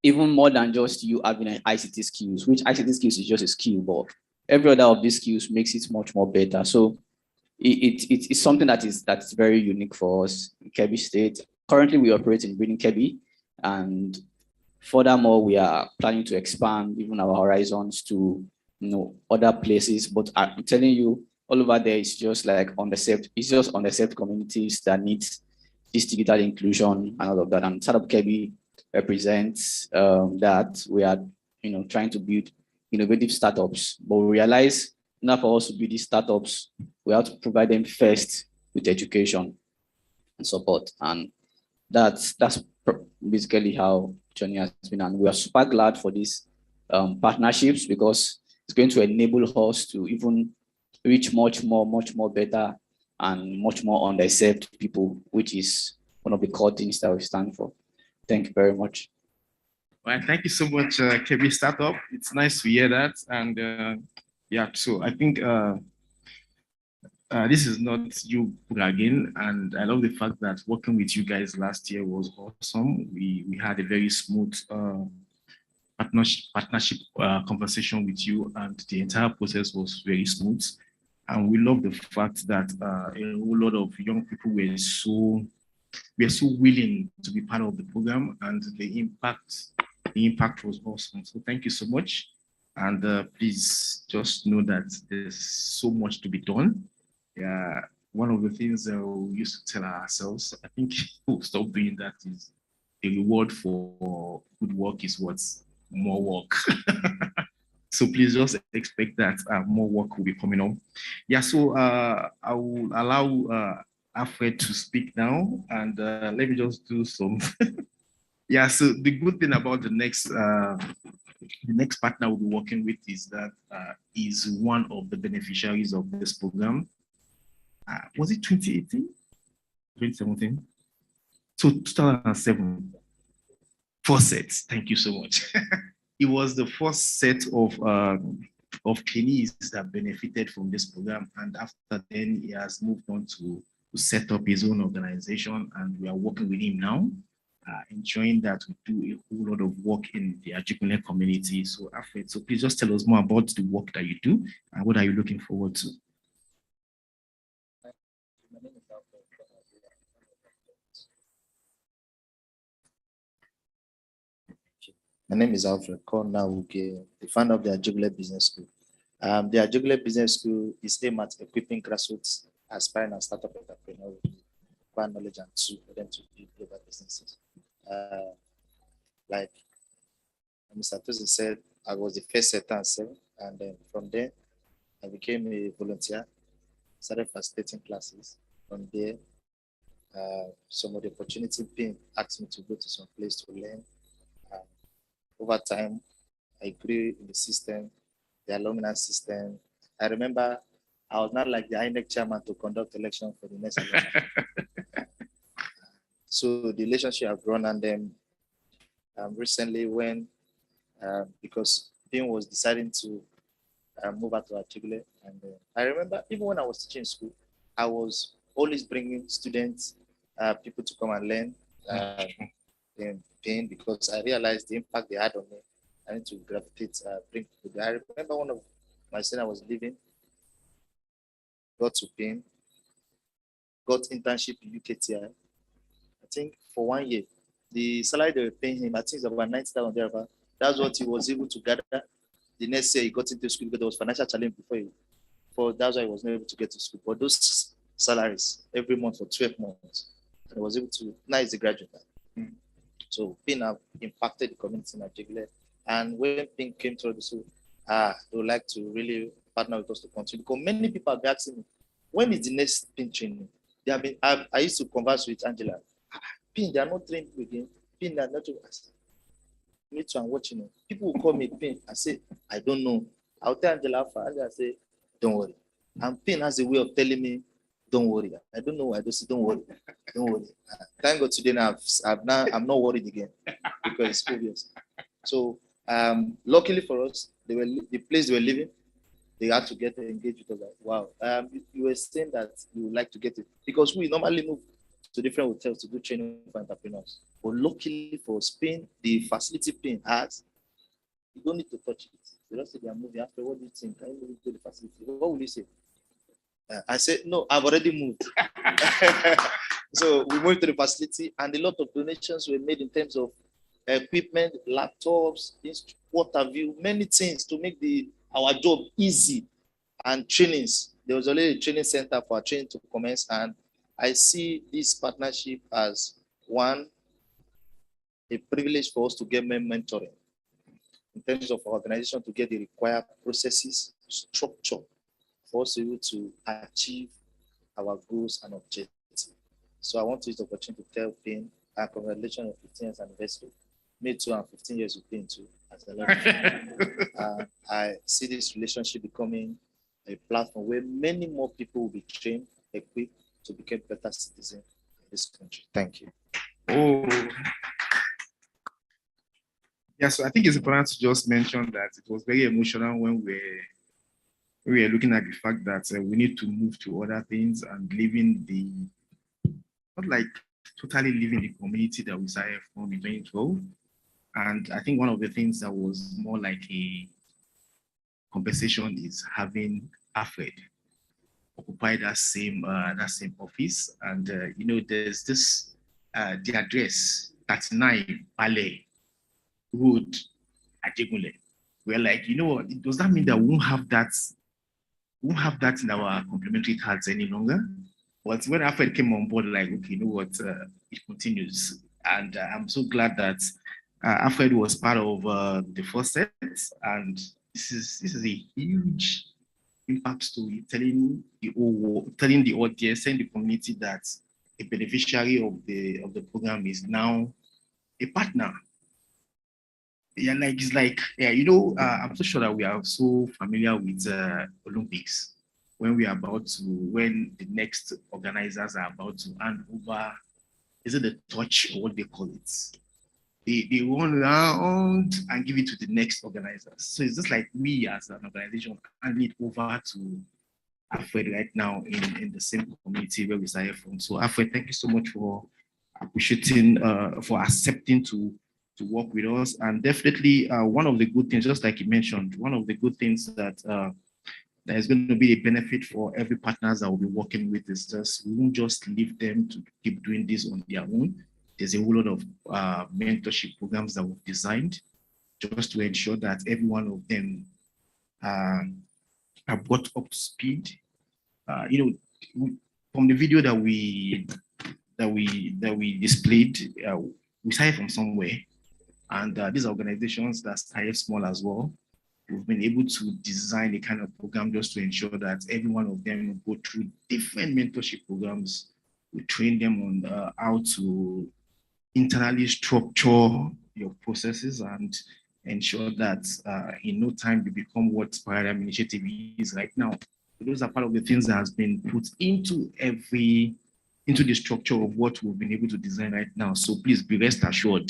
even more than just you having an ICT skills, which ICT skills is just a skill, but every other of these skills makes it much more better. So it's something that's very unique for us in Kebbi State. Currently, we operate in Breeding Kebbi, and furthermore, we are planning to expand even our horizons to other places. But I'm telling you, all over there, it's just like underserved communities that need this digital inclusion and all of that. And Startup Kebbi represents that. We are trying to build innovative startups, but we realize now for us to build these startups, we have to provide them first with education and support. And that's basically how journey has been, and we are super glad for these partnerships, because it's going to enable us to even reach much more better and much more underserved people, which is one of the core things that we stand for. Thank you very much. Well, thank you so much, KB Startup. It's nice to hear that. And yeah, so I think this is not you bragging, and I love the fact that working with you guys last year was awesome. We had a very smooth partnership conversation with you, and the entire process was very smooth. And we love the fact that a whole lot of young people were so willing to be part of the program, and the impact was awesome. So thank you so much. And please just know that there's so much to be done. Yeah, one of the things we used to tell ourselves, I think we'll stop doing that, is the reward for good work is what's more work. So please just expect that more work will be coming on. Yeah, so I will allow Alfred to speak now, and let me just do some. Yeah, so the good thing about the next partner we'll be working with is that is one of the beneficiaries of this program. Was it 2018? 2017? So 2007. 4 sets. Thank you so much. It was the first set of trainees that benefited from this program, and after then he has moved on to set up his own organization, and we are working with him now, ensuring that we do a whole lot of work in the Ajikune community. So Alfred, so please just tell us more about the work that you do and what are you looking forward to? My name is Alfred Konawuke, the founder of the Ajigule Business School. The Ajigule Business School is aimed at equipping grassroots, aspiring and startup entrepreneurs with acquire knowledge and tools for them to build global businesses. Like Mr. Tosin said, I was the first setter and seven, and then from there, I became a volunteer, started facilitating classes. From there, some of the opportunity being asked me to go to some place to learn. Over time, I grew in the system, the alumni system. I remember I was not like the INEC chairman to conduct election for the next election. So the relationship I've grown, and then recently when, because Dean was deciding to move out to Achigule, and I remember even when I was teaching school, I was always bringing students, people to come and learn in pain, because I realized the impact they had on me. I need to gravitate, bring people. I remember one of my son I was leaving, got to pain, got internship in UKTI. I think for 1 year, the salary they were paying him, I think it's about 90,000 thereabout. That's what he was able to gather. The next year he got into school because there was financial challenge before that's why he was not able to get to school. But those salaries every month for 12 months, and he was able to, now he's a graduate. So PIN have impacted the community in Nigeria. And when PIN came to the school, they would like to really partner with us to continue. Because many people have been asking me, when is the next PIN training? They have been, I used to converse with Angela. PIN, they are not trained again. PIN, they are not trained. Me too, I'm watching it. People will call me PIN. I say, I don't know. I'll tell Angela, I say, don't worry. And PIN has a way of telling me, don't worry. I don't know. I just say, don't worry. Don't worry. Thank God today now, I'm not worried again because it's obvious. So luckily for us, the place they were living, they had to get engaged with us. Like, wow. You were saying that you would like to get it because we normally move to different hotels to do training for entrepreneurs. But luckily for Spain, the facility PIN has, you don't need to touch it. They don't say they are moving. After, what do you think? Can you move to the facility? What will you say? I said, no, I've already moved. So we moved to the facility, and a lot of donations were made in terms of equipment, laptops, what have you, many things to make our job easy, and trainings. There was already a training center for our training to commence, and I see this partnership as a privilege for us to get mentoring in terms of our organization to get the required processes, structure, for us to be able to achieve our goals and objectives. So I want to use the opportunity to tell PIN congratulations on 15 years anniversary. Me too, I'm 15 years with Pin too. As a I see this relationship becoming a platform where many more people will be trained, equipped to become better citizens in this country. Thank you. Oh, yeah. So I think it's important to just mention that it was very emotional when we were looking at the fact that we need to move to other things and living the, not like totally leaving the community that we started from in 2012. And I think one of the things that was more like a compensation is having Alfred occupy that same office. And you know, there's this the address 39 Ballet Road Ajegule. We're like, you know what? Does that mean that we won't have that in our complementary cards any longer? But when Alfred came on board, like, okay, you know what? It continues, and I'm so glad that Alfred was part of the first set, and this is a huge impact story, telling the audience and the community that a beneficiary of the program is now a partner. Yeah, like it's like, yeah, you know, I'm so sure that we are so familiar with Olympics when the next organizers are about to hand over, is it the torch or what they call it? They run around and give it to the next organizers. So it's just like we as an organization hand it over to Alfred right now in the same community where we started from. So Alfred, thank you so much for appreciating, for accepting to work with us. And definitely one of the good things, just like you mentioned, one of the good things that that is going to be a benefit for every partners that we'll be working with is just, we won't just leave them to keep doing this on their own. There's a whole lot of mentorship programs that we've designed just to ensure that every one of them are brought up to speed. You know, from the video that we displayed, we started from somewhere, and these organizations that started small as well, we've been able to design a kind of program just to ensure that every one of them will go through different mentorship programs. We train them on how to internally structure your processes and ensure that in no time you become what Paradigm Initiative is right now. Those are part of the things that has been put into the structure of what we've been able to design right now. So please be rest assured.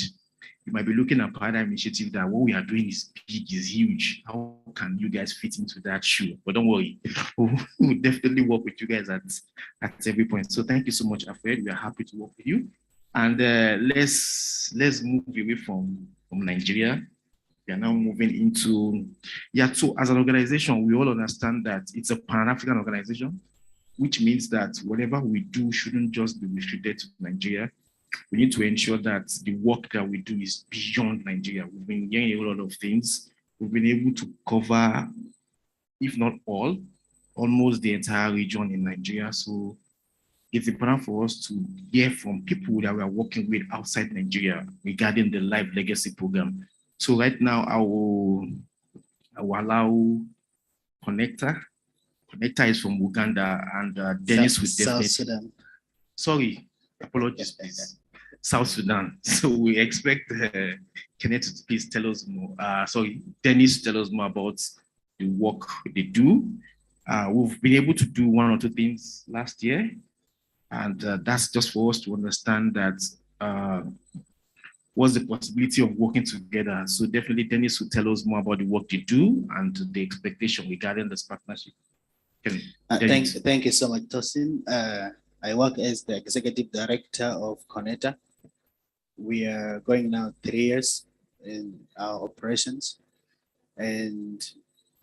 You might be looking at Paradigm Initiative that what we are doing is big, is huge. How can you guys fit into that shoe? But don't worry, we'll definitely work with you guys at every point. So thank you so much, Alfred. We are happy to work with you. And let's move away from Nigeria. We are now moving into, so as an organization, we all understand that it's a Pan-African organization, which means that whatever we do shouldn't just be restricted to Nigeria. We need to ensure that the work that we do is beyond Nigeria. We've been hearing a lot of things. We've been able to cover, if not all, almost the entire region in Nigeria. So it's important for us to hear from people that we are working with outside Nigeria regarding the Life Legacy Program. So right now, I will allow Connector. Connector is from Uganda, and Dennis with South Sudan. Sorry, apologies, please. South Sudan. So we expect Kenneth to please tell us more. Dennis to tell us more about the work they do. We've been able to do one or two things last year, and that's just for us to understand that what's the possibility of working together. So definitely Dennis will tell us more about the work they do and the expectation regarding this partnership. Thank you so much, Tosin. I work as the executive director of Connector. We are going now 3 years in our operations, and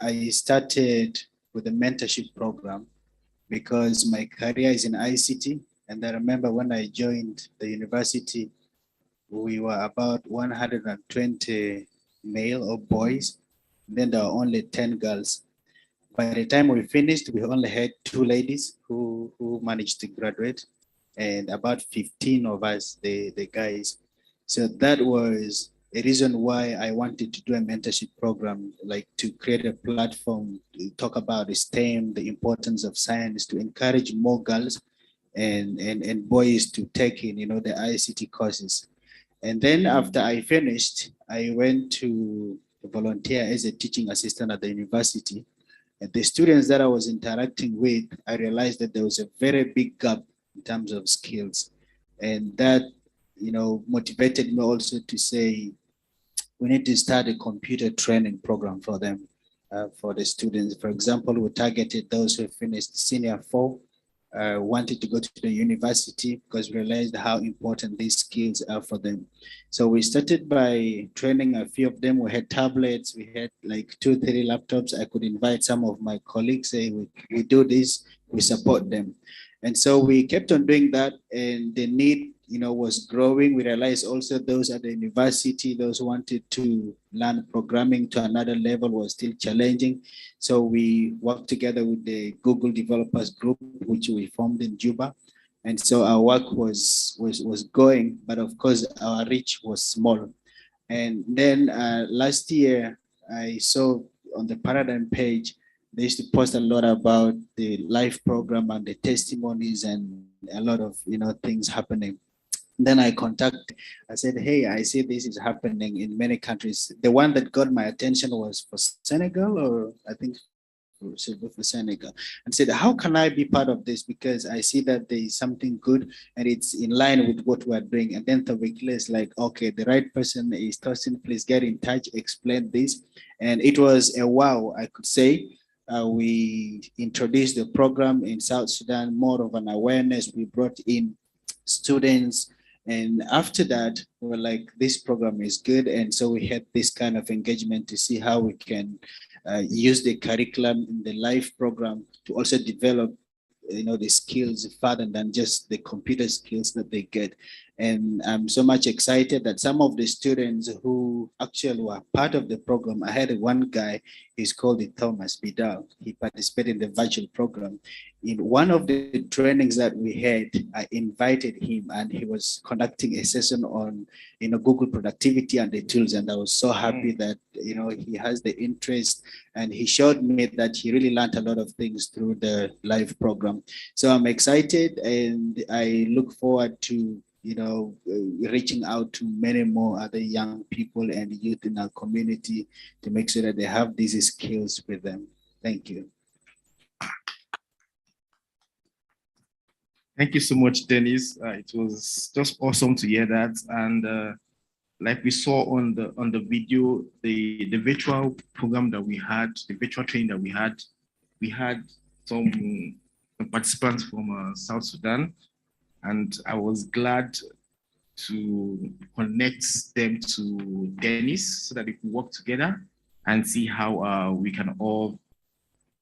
I started with a mentorship program because my career is in ICT. And I remember when I joined the university, we were about 120 male or boys. Then there were only 10 girls. By the time we finished, we only had 2 ladies who managed to graduate, and about 15 of us, the guys. So that was a reason why I wanted to do a mentorship program, like to create a platform to talk about STEM, the importance of science, to encourage more girls and boys to take in, the ICT courses. And then after I finished, I went to volunteer as a teaching assistant at the university. And the students that I was interacting with, I realized that there was a very big gap in terms of skills. And that, motivated me also to say, we need to start a computer training program for them, for the students. For example, we targeted those who finished senior 4, wanted to go to the university because we realized how important these skills are for them. So we started by training a few of them. We had tablets, we had like 2, 3 laptops. I could invite some of my colleagues, say we do this, we support them. And so we kept on doing that, and the need was growing. We realized also those at the university, those who wanted to learn programming to another level was still challenging. So we worked together with the Google Developers Group, which we formed in Juba. And so our work was going, but of course our reach was small. And then last year, I saw on the Paradigm page, they used to post a lot about the live program and the testimonies and a lot of things happening. Then I said, hey, I see this is happening in many countries. The one that got my attention was for Senegal, or I think for Senegal, and said, how can I be part of this? Because I see that there is something good and it's in line with what we're doing. And then Tawikile is like, okay, the right person is Tosin, please get in touch, explain this. And it was a wow, I could say. We introduced the program in South Sudan, more of an awareness. We brought in students. And after that, we were like, this program is good. And so we had this kind of engagement to see how we can use the curriculum in the live program to also develop the skills further than just the computer skills that they get. And I'm so much excited that some of the students who actually were part of the program, I had one guy, he's called Thomas Bidal. He participated in the virtual program. In one of the trainings that we had, I invited him and he was conducting a session on Google productivity and the tools. And I was so happy that he has the interest, and he showed me that he really learned a lot of things through the live program. So I'm excited, and I look forward to reaching out to many more other young people and youth in our community to make sure that they have these skills with them. Thank you. Thank you so much, Dennis. It was just awesome to hear that. And like we saw on the video, the virtual program that we had, the virtual training that we had some participants from South Sudan. And I was glad to connect them to Dennis so that we can work together and see how we can all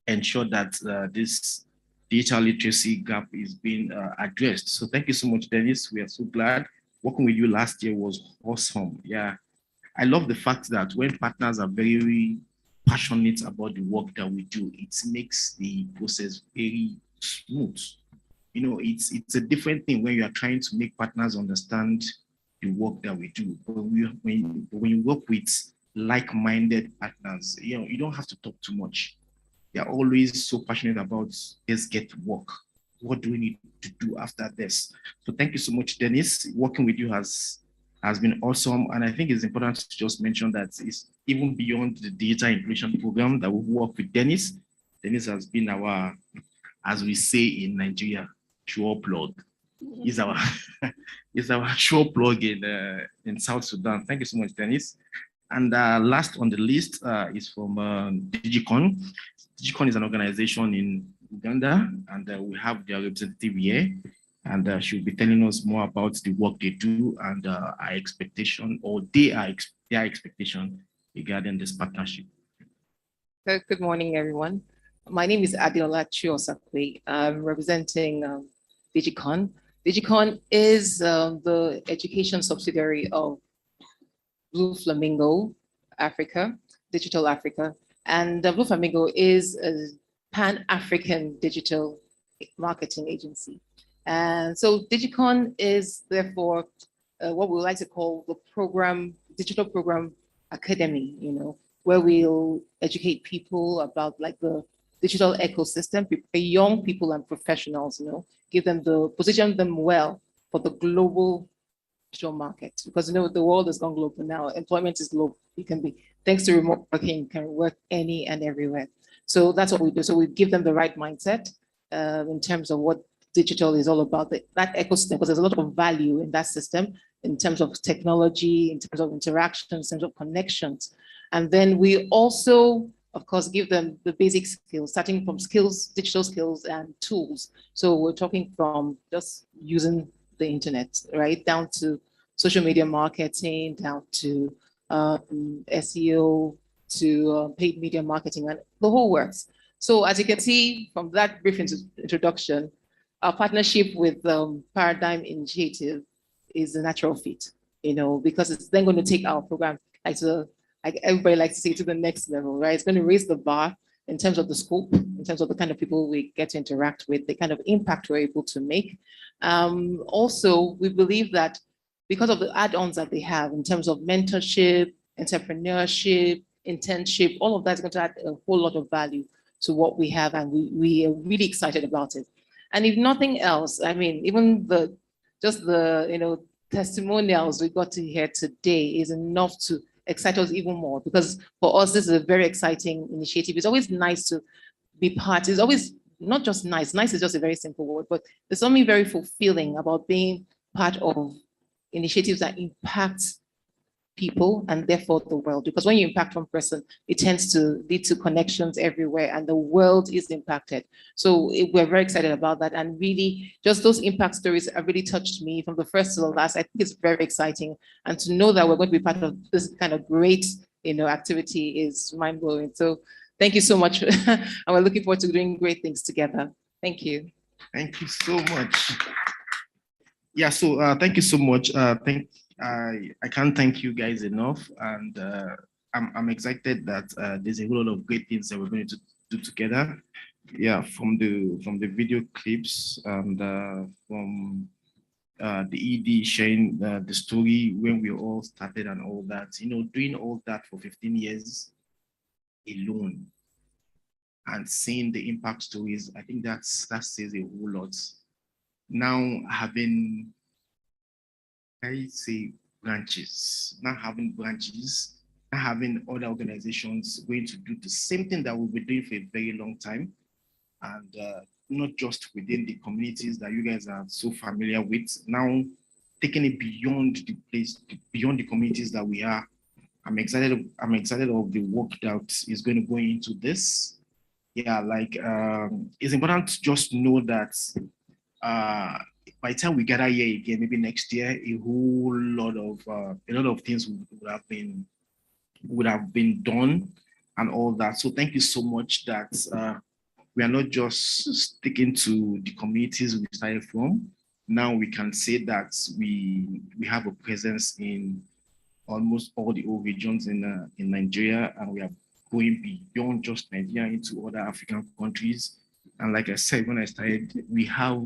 ensure that this digital literacy gap is being addressed. So thank you so much, Dennis. We are so glad. Working with you last year was awesome. Yeah, I love the fact that when partners are very passionate about the work that we do, it makes the process very smooth. It's a different thing when you are trying to make partners understand the work that we do. But when you work with like-minded partners, you don't have to talk too much. They're always so passionate about, let's get to work. What do we need to do after this? So thank you so much, Dennis. Working with you has been awesome. And I think it's important to just mention that it's even beyond the data inclusion program that we work with Dennis. Dennis has been our, as we say in Nigeria, sure plug. He's our sure plug in South Sudan. Thank you so much, Dennis. And last on the list is from DigiCon. DigiCon is an organization in Uganda, and we have their representative here, and she'll be telling us more about the work they do and our expectation, or their expectation regarding this partnership. Good morning, everyone. My name is Adiola Chiosakwe. I'm representing DigiCon. DigiCon is the education subsidiary of Blue Flamingo Africa, Digital Africa. And Blue Flamingo is a Pan-African digital marketing agency. And so DigiCon is therefore what we like to call the program, digital program academy, where we'll educate people about like the digital ecosystem, prepare young people and professionals, give them position them well for the global digital market. Because, the world has gone global now. Employment is global. You can be, thanks to remote working, you can work any and everywhere. So that's what we do. So we give them the right mindset in terms of what digital is all about, that ecosystem, because there's a lot of value in that system in terms of technology, in terms of interactions, in terms of connections. And then we also, of course, give them the basic skills, starting from skills, digital skills and tools. So we're talking from just using the internet, right, down to social media marketing, down to SEO, to paid media marketing, and the whole works. So as you can see from that brief introduction, our partnership with Paradigm Initiative is a natural fit, because it's then going to take our program like everybody likes to say, to the next level, right? It's going to raise the bar in terms of the scope, in terms of the kind of people we get to interact with, the kind of impact we're able to make. Also, we believe that because of the add-ons that they have in terms of mentorship, entrepreneurship, internship, all of that's going to add a whole lot of value to what we have, and we are really excited about it. And if nothing else, I mean, even the testimonials we got to hear today is enough to excite us even more, because for us, this is a very exciting initiative. It's always nice to be part. It's always not just nice. Nice is just a very simple word, but there's something very fulfilling about being part of initiatives that impact people and therefore the world. Because when you impact one person, it tends to lead to connections everywhere and the world is impacted. So we're very excited about that. And really just those impact stories have really touched me from the first to the last. I think it's very exciting. And to know that we're going to be part of this kind of great, activity is mind blowing. So thank you so much. And we're looking forward to doing great things together. Thank you. Thank you so much. Yeah, so thank you so much. I can't thank you guys enough, and I'm excited that there's a whole lot of great things that we're going to do together. Yeah, from the video clips and from the ED sharing the story when we all started and all that. Doing all that for 15 years alone and seeing the impact stories, I think that says a whole lot. Now having, I say, branches, not having other organizations going to do the same thing that we've been doing for a very long time, and not just within the communities that you guys are so familiar with, now taking it beyond the place, beyond the communities that we are. I'm excited of the work that is going to go into this. Yeah, like it's important to just know that by the time we gather here again, maybe next year, a lot of things would have been done and all that. So thank you so much that we are not just sticking to the communities we started from. Now we can say that we have a presence in almost all the old regions in Nigeria, and we are going beyond just Nigeria into other African countries. And like I said, when I started, we have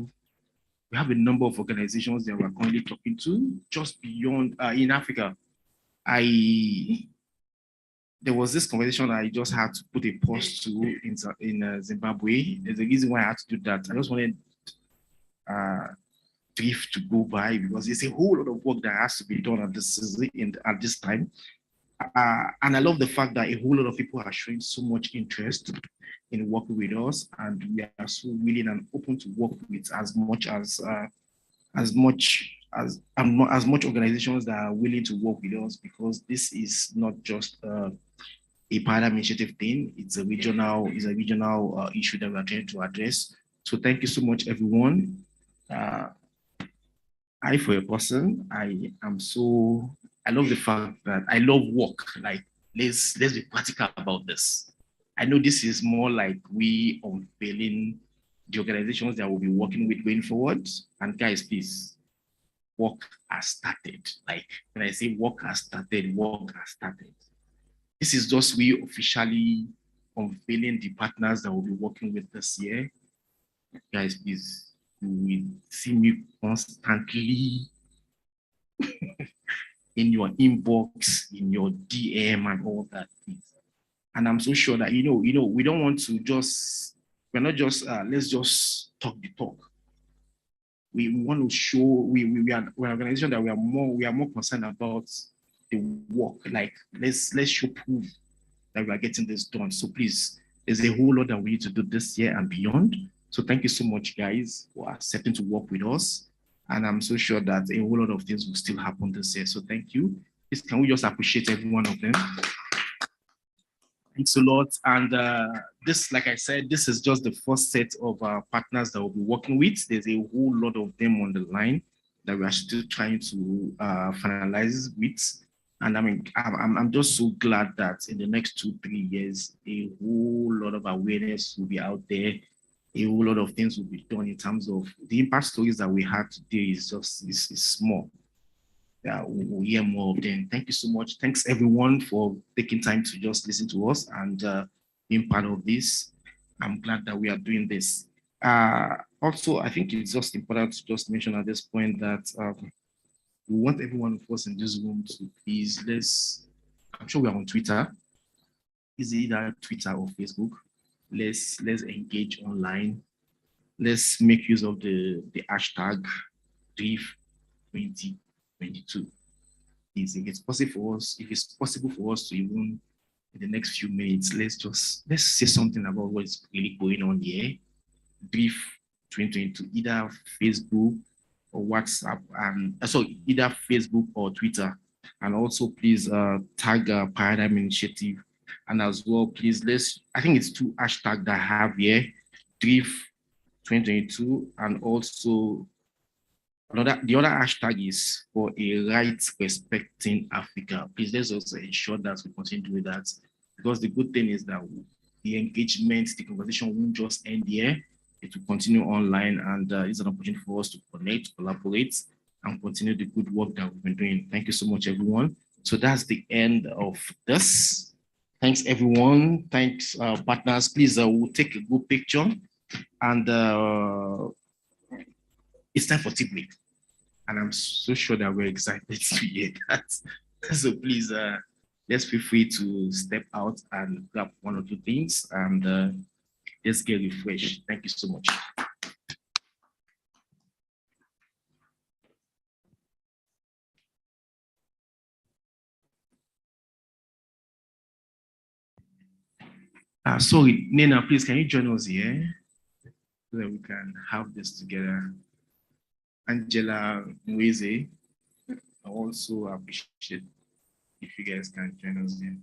a number of organizations that we're currently talking to just beyond in Africa. There was this conversation I just had to put a pause to in Zimbabwe. There's a reason why I had to do that. I just wanted DRIF to go by because there's a whole lot of work that has to be done at this time. And I love the fact that a whole lot of people are showing so much interest in working with us, and we are so willing and open to work with as much organizations that are willing to work with us, because this is not just a Paradigm Initiative thing. It's a regional issue that we are trying to address. So thank you so much, everyone. For a person, I love the fact that I love work. Like, let's be practical about this. I know this is more like we unveiling the organizations that we'll be working with going forward. And guys, please, work has started. Like, when I say work has started, work has started. This is just we officially unveiling the partners that we'll be working with this year. Guys, please, you will see me constantly in your inbox, in your DM and all that, please. And I'm so sure that, we don't want to we're not just, let's just talk the talk. We want to show, we're an organization that we are more concerned about the work. Like, let's show proof that we are getting this done. So please, there's a whole lot that we need to do this year and beyond. So thank you so much, guys, for accepting to work with us. And I'm so sure that a whole lot of things will still happen this year. So thank you. Please, can we just appreciate every one of them? Thanks a lot. And this, like I said, this is just the first set of partners that we'll be working with. There's a whole lot of them on the line that we are still trying to finalize with. And I mean, I'm just so glad that in the next 2-3 years, a whole lot of awareness will be out there. A whole lot of things will be done in terms of the impact stories that we had today is small. We'll hear more of them. Thank you so much. Thanks everyone for taking time to just listen to us and being part of this. I'm glad that we are doing this. Also, I think it's just important to just mention at this point that we want every one of us in this room to please, I'm sure we are on Twitter. Is either Twitter or Facebook. Let's engage online. Let's make use of the hashtag DRIF 2022. If it's possible for us to even in the next few minutes, let's say something about what's really going on here. DRIF 2022, either Facebook or WhatsApp, and either Facebook or Twitter. And also please tag Paradigm Initiative. And as well, please, I think it's 2 hashtags that I have here, DRIF 2022, and also the other hashtag is for a rights respecting Africa. Please, let's also ensure that we continue with that, because the good thing is that the engagement, the conversation won't just end here. It will continue online, and it's an opportunity for us to connect, collaborate, and continue the good work that we've been doing. Thank you so much, everyone. So that's the end of this. Thanks, everyone. Thanks, partners. Please, we'll take a good picture, and it's time for tea break. And I'm so sure that we're excited to hear that. So please, let's feel free to step out and grab 1 or 2 things, and let's get refreshed. Thank you so much. Sorry, Nina, please, can you join us here so that we can have this together? Angela Mweze, I also appreciate if you guys can join us here.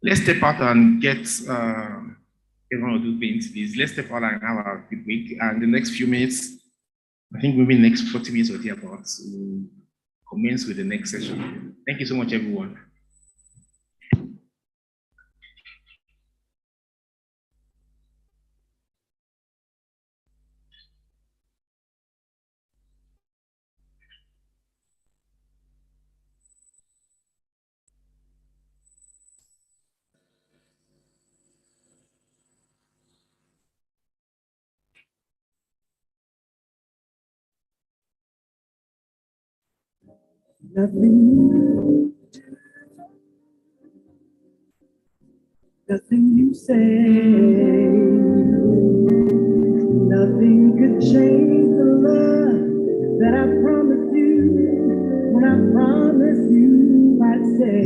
Let's step out and get everyone of those things, please. Let's step out and have a quick break. And the next few minutes, I think maybe the next 40 minutes or thereabouts, we'll commence with the next session. Thank you so much, everyone. Nothing you say, nothing could change the love that I promised you. When I promised you, I'd say,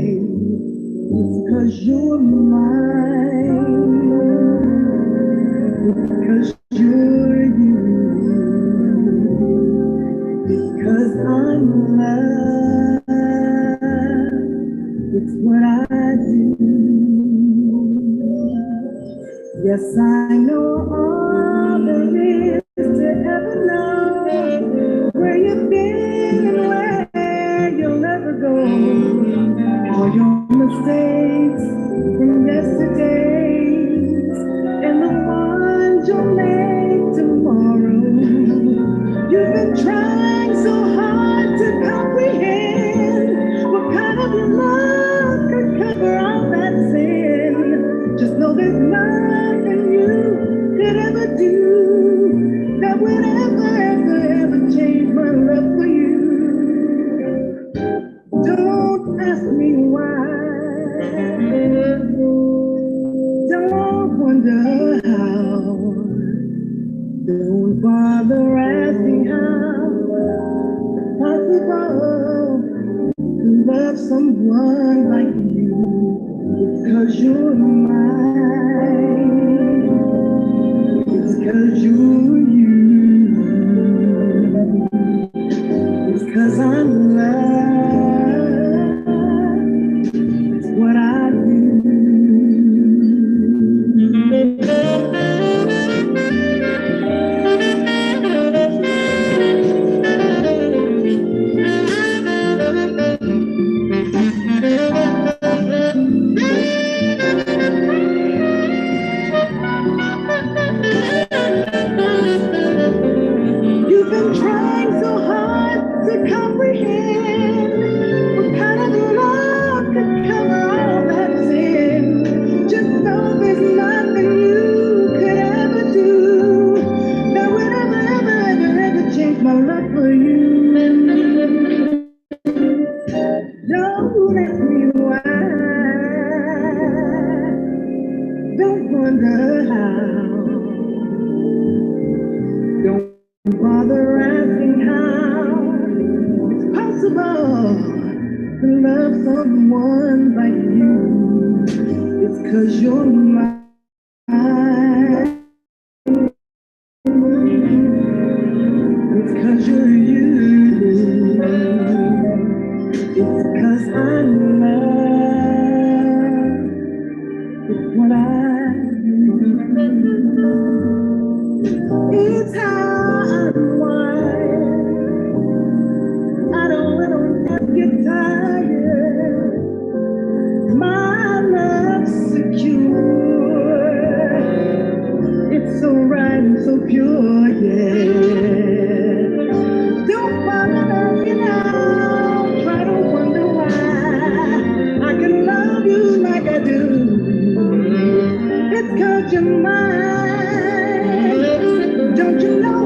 it's 'cause you're mine, it's 'cause you're you, it's 'cause I'm loved, it's what I do. Yes, I know all there is to ever know, where you've been and where you'll never go, all your mistakes from yesterday and the ones you'll make tomorrow. You've been trying so hard to comprehend what kind of love could cover all that sin. Just know there's nothing you could ever do that would ever change my love for you. Don't ask me why. Don't wonder how. Don't bother asking how. Possible to love someone like you. It's 'cause you're mine. It's 'cause you're you. It's 'cause I'm loved. It's what I do. You've been trying so hard to comprehend what kind of love could cover all that sin. Just know there's nothing you could ever do that would ever change my love for you. Don't ask me why. Don't wonder how. Don't bother asking how. It's possible to love someone like you. It's 'cause you're mine. It's 'cause you're you. It's 'cause I'm loved. It's what I do. It's how I'm wired. I don't ever get tired. My love's secure. It's so right and so pure, yeah. Don't bother asking out. Try to wonder why I can love you like I do. It's 'cause you're mine. Don't you know?